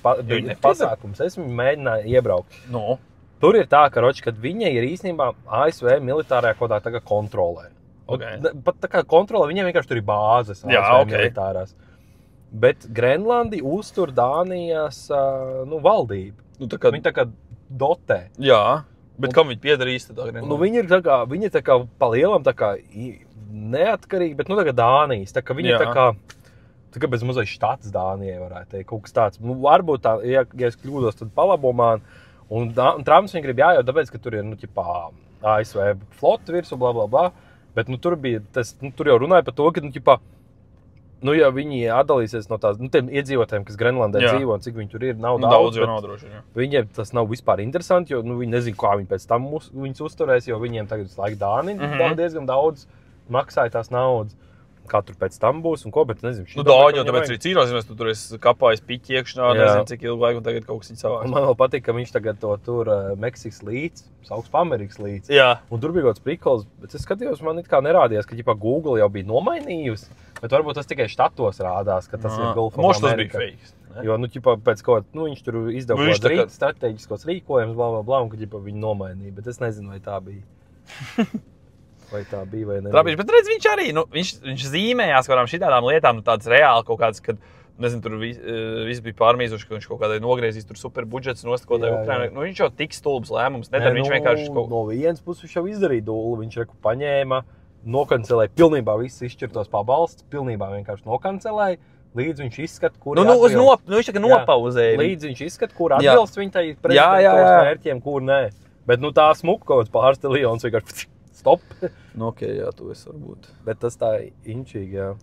pasākums. Es viņu mēģināju iebraukt. No. Tur ir tā, ka viņa ir īstenībā ASV militārajā kaut kā kontrolē. Okay. Pat tā kā kontrolē, viņiem vienkārši tur ir bāzes ASV militārās. Bet Grenlandi uztur Dānijas valdību. Viņi tā kā dotē. Jā, bet kam viņi piedarīs tā Grenlanda? Viņi ir tā kā pa lielam tā kā neatkarīgi, bet tā kā Dānijas. Tā kā viņi ir tā kā bez mazliet štats Dānijai varētu teikt, kaut kas tāds. Varbūt tā, ja es kļūdos, tad palabo man. Un Trumps viņi grib jājūt, tāpēc, ka tur ir, ASV flota virsu, bla, bla, bla. Bet, tur bija tas, tur jau runāja par to, ka, ja viņi atdalīsies no tās, tiem iedzīvotājiem, kas Grenlandē dzīvo, un cik viņi tur ir, nav daudz. Nav droši, jā. Viņiem tas nav vispār interesanti, jo, viņi nezin, kā viņi pēc tam viņus uzturēs, jo viņiem tagad laika Dāni diezgan daudz maksāja tās naudas. Kā tur pēc tam būs un ko, bet nezinu. Dāņi jau tāpēc arī cīnās, tu tur esi kapājis piķi iekšnā, nezinu, cik ilgu laiku, un tagad kaut kas savāks. Man vēl patīk, ka viņš tagad to tur Meksikas līdz, sauks pa Amerikas līdz. Jā. Un tur bija kāds prikols, bet es skatījos, man it kā nerādījās, ka Google jau bija nomainījusi, bet varbūt tas tikai štatos rādās, ka tas ir Gulf of America. Moš tas bija fakes. Jo, pēc kaut, viņš tur izdeva kaut strateģiskos rīkojums, bla, bla, bla, un ka viņi nomainīja, bet es nezinu, vai tā bija. Vai tā bija vai ne? Bet redz, viņš arī, viņš zīmējās kādām šitādām lietām, tādas reāli kaut kādas, kad, nezinu, tur viss bija pārmīzuši, ka viņš kaut kādai nogriezīs tur super budžets un nostikotai Ukrainai. Viņš jau tik stulbs lēmums nedara, viņš vienkārši kaut... No vienas puses viņš jau izdarīja dūlu, viņš paņēma, nokancelēja, pilnībā viss izšķirtos pabalsts, pilnībā vienkārši nokancelēja, līdz viņš izskata, kur viņš tā kā nopauzēja. Līdz viņš izskata, kur atbilst viņa tai prezidentūras mērķiem, kur nē. Bet tā smuka kaut kāds pāris triljons vienkārši stop. Ok, jā, tu esi varbūt. Bet tas tā inčīgi, jā.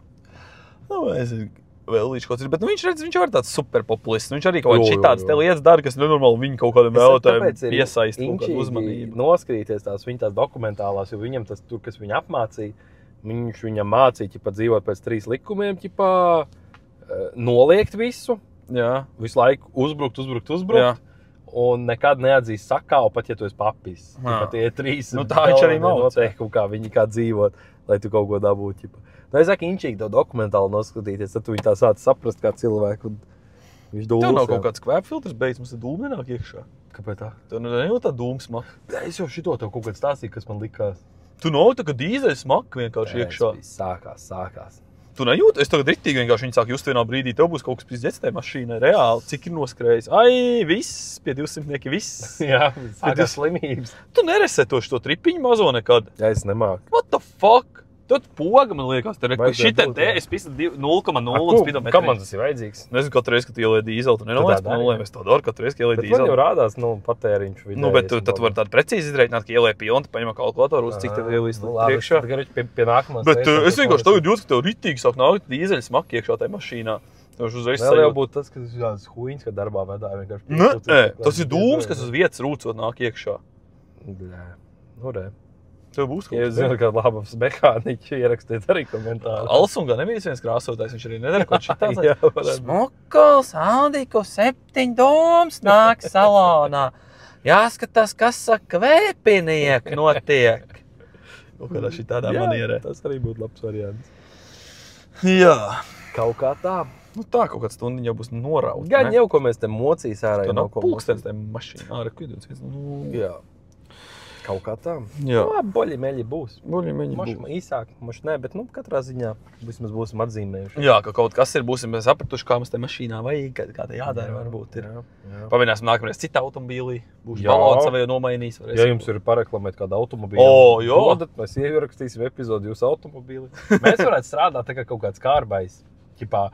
Es vēl viņš kaut kas ir, bet viņš redz, viņš var tāds superpopulists. Viņš arī kaut kāds šitāds te lietas dara, kas nenormāli viņu kaut kādam vēlētājiem piesaist kaut kādu uzmanību. Noskrīties viņu tās dokumentālās, jo viņam tas tur, kas viņu apmācīja, viņš viņam mācīja, dzīvot pēc 3 likumiem, noliegt visu, visu laiku uzbrukt. Jā. Un nekad neatzīst sakāvu, pat ja tu esi papis. Tie ir 3 tā viņš arī noteikumi, kā viņi kā dzīvot, lai tu kaut ko dabūtu. Es saku, inčīgi to dokumentāli noskatīties, tad tu viņi tā sāc saprast kā cilvēku. Viņš dūls. Tev nav kaut kāds kvēpfiltrs beidz, mums ir dūmi nenāk iekšā. Kāpēc tā? Tev nav tā dūma smaka. Es jau šito tev kaut kāds stāstīju, kas man likās. Tu nav tā, ka dīzeļa smaka vienkārši iekšā. Sākās. Tu nejūti? Es tagad ritīgi vienkārši viņi sāk just vienā brīdī. Tev būs kaut kas pizdzēts tajā mašīnai reāli. Cik ir noskrējis? Viss, pie 200 viss. Jā, sākās slimības. Tu neresettoši to tripiņu mazo nekad. Jā, es nemāku. What the fuck? Tad poga, man liekas, šitai te es pisu 0,0 spidometri. Kam man tas ir vajadzīgs? Nezinu, katru reizi, kad tu ieliedi dīzeli, tu nenoliec pa nulēm. Es to daru katru reizi, kad ieliedi dīzeli. Bet man jau rādās, patēriņš vidēji. Bet tad tu vari tādu precīzi izreikināt, ka ieliedi pilnu, paņemā kalkulatoru uz cik tev ielīst priekšā. Pie nākamās. Bet es vienkārši tagad jūtu, ka tev ritīgi sāk nākt dīzeļa smaki iekšā tajā mašīnā. Vēl jau būtu tas, ka tas huīns, kad darbā vedā vienkārši. Tas ir dūms, kas uz vietas rūcot nāk iekšā. Tev būs kaut kas. Ja es zinu, ka labas mehāniķi ierakstiet arī komentāru. Alsungā nebija viens krāsotājs, viņš arī nedara kaut šitās. Smukuls Aldiku 7 dūms nāk salonā. Jāskatās, kas saka vēpinieki notiek. Kaut kādā šitādā manierē. Tas arī būtu labs variants. Jā. Kaut kā tā. Tā kaut kāds stundiņa jau būs norauta. Gan jau, ko mēs te mocīs ārā. Tā nav pulkstens tajā mašīnā. Ārā, Jā. Kaut kā tā. Jā. Boļi-meļi būs. Boļi-meļi būs. Maš īsāk, maš ne, bet katrā ziņā vismaz būsim atzīmējuši. Jā, ka kaut kas ir, būsim sapratuši, kā mums te mašīnā vajag, kā te jādara varbūt ir. Pamēģināsim nākamreiz cita automobīlī, būs balons savai nomainīs. Ja jums ir pareklamēt kādu automobīlu, dodat, mēs ierakstīsim epizodu jūsu automobīli. Mēs varētu strādāt tā kā kaut kāds kārbais, ķipā,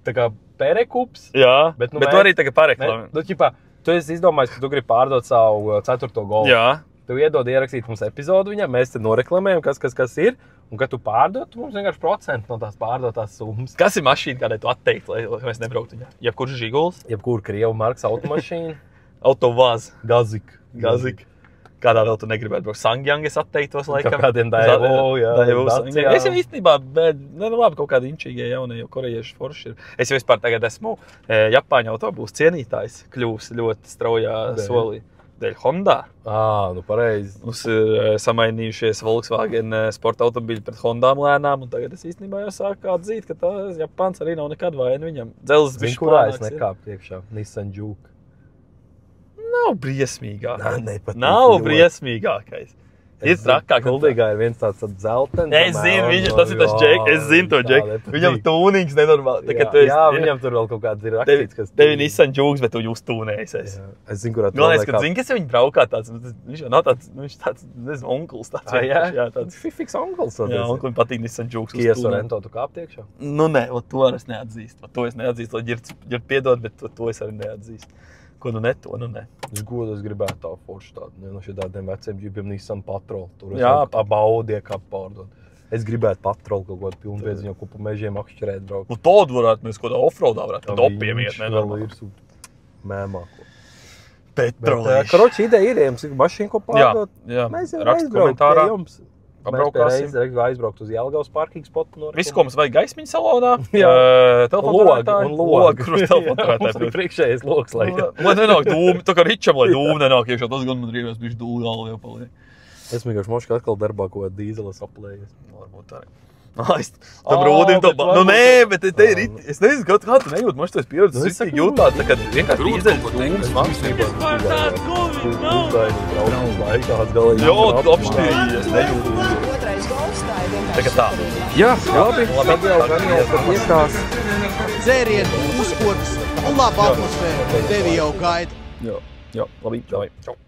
tā kā perekups. Jā, bet tu arī tā kā pareklamē. Tu esi izdomājis, ka tu gribi pārdot savu 4. golfu. Jā. Tu iedod ierakstīt mums epizodu viņam, mēs te noreklamējam, kas ir, un kad tu pārdod, tu mums vienkārši procentu no tās pārdotās summas. Kas ir mašīna, kādai tu atteikt, lai mēs nebrauktu viņā? Jebkurš Žiguls? Jebkur Krievu markas automašīna. Autovāz. Gazik. Kādā vēl tu negribētu braukt? Sangyang es atteiktos laikam. Kādiem Daewoo, Dacia. Es jau īstenībā, labi, kaut kādi inčīgie jaunie jau korejieši forši ir. Es jau vispār tagad esmu Japāņu autobūs cienītājs, kļūs ļoti straujā solī. Dēļ Honda. Nu pareizi. Mums ir samainījušies Volkswagen sporta automobīļi pret Hondām lēnām, un tagad es īstenībā jau sāku atzīt, ka tā Japāns arī nav nekad vaina viņam. Dzelzs bišķi kurā plānāks es nekāpu iekšā? Nissan Juke. Nav briesmīgākais. Nav briesmīgākais. Ir trakāk. Kuldīgā ir viens tāds dzeltens. Es zinu, tas ir tas džek, es zinu to džek. Viņam tūnīgs nenormāli. Jā, viņam tur vēl kaut kāds ir rakstīts, kas... Tev ir Nissan Jukes, bet tu jūs tūnējies. Es zinu, kurā tu galvenais, ka zini, kas viņš braukā tāds, viņš jau nav tāds, viņš tāds, nezinu, onkuls tāds. Jā, tāds fiks onkuls. Jā, onkulim patīk Nissan Jukes. Kia Sorento tu kāpt iekšā? Nu, nē, to es neatzīstu. To es neatzīstu, lai ģird piedod, bet to es arī neatzīstu. Ko nu ne, to nu ne. Es gribētu tā forši tādu, no šitādiem veciem džipiem Nissan Patrol. Tur es Jā, baudie kā pārdod. Es gribētu Patrol kaut kādu pilnpēdziņu, ko pa mežiem akšķerēt braukt. Nu, tādu varētu mēs kaut kādā offroadā varētu dopiem iet, nenormāli. Vēl ir mēmāko. Petrolīši. Karoči ideja ir, jums ir mašīna, ko pārdot. Jā, mēs jau rakst komentārā. jums. Pabraukāsim. Mēs aizbraukt uz Jelgavas parking spotu. Visu, ko mums vajag gaismiņu salonā. Telefonturētāji. Logi. Kurš telefonturētāji? Mums ir priekšējais loks, lai... Lai nenāk dūmi, tā kā Ričam, lai dūmi nenāk iekšā. Tas gan man rīvās bišķi dūli galva jau paliek. Es vienkārši mošu, ka atkal darbā ko dīzeles aplējies. Varbūt arī. Tam rūdim to... Nu nē, bet te ir... Es nezinu, kā tu nejūt, man šitais pieredzes sitīgi jūtāt, tā kā vienkārši dīzeļas dūmis mākslībā. Jā, apšķīries, nejūt. Otrais golfs, tā ir vienkārši. Tā kā tā. Jā, labi. Tad jau gan iekās. Dzērienu, uzkodas un laba atmosfēra tevi jau gaida. Jā, labi. Čau.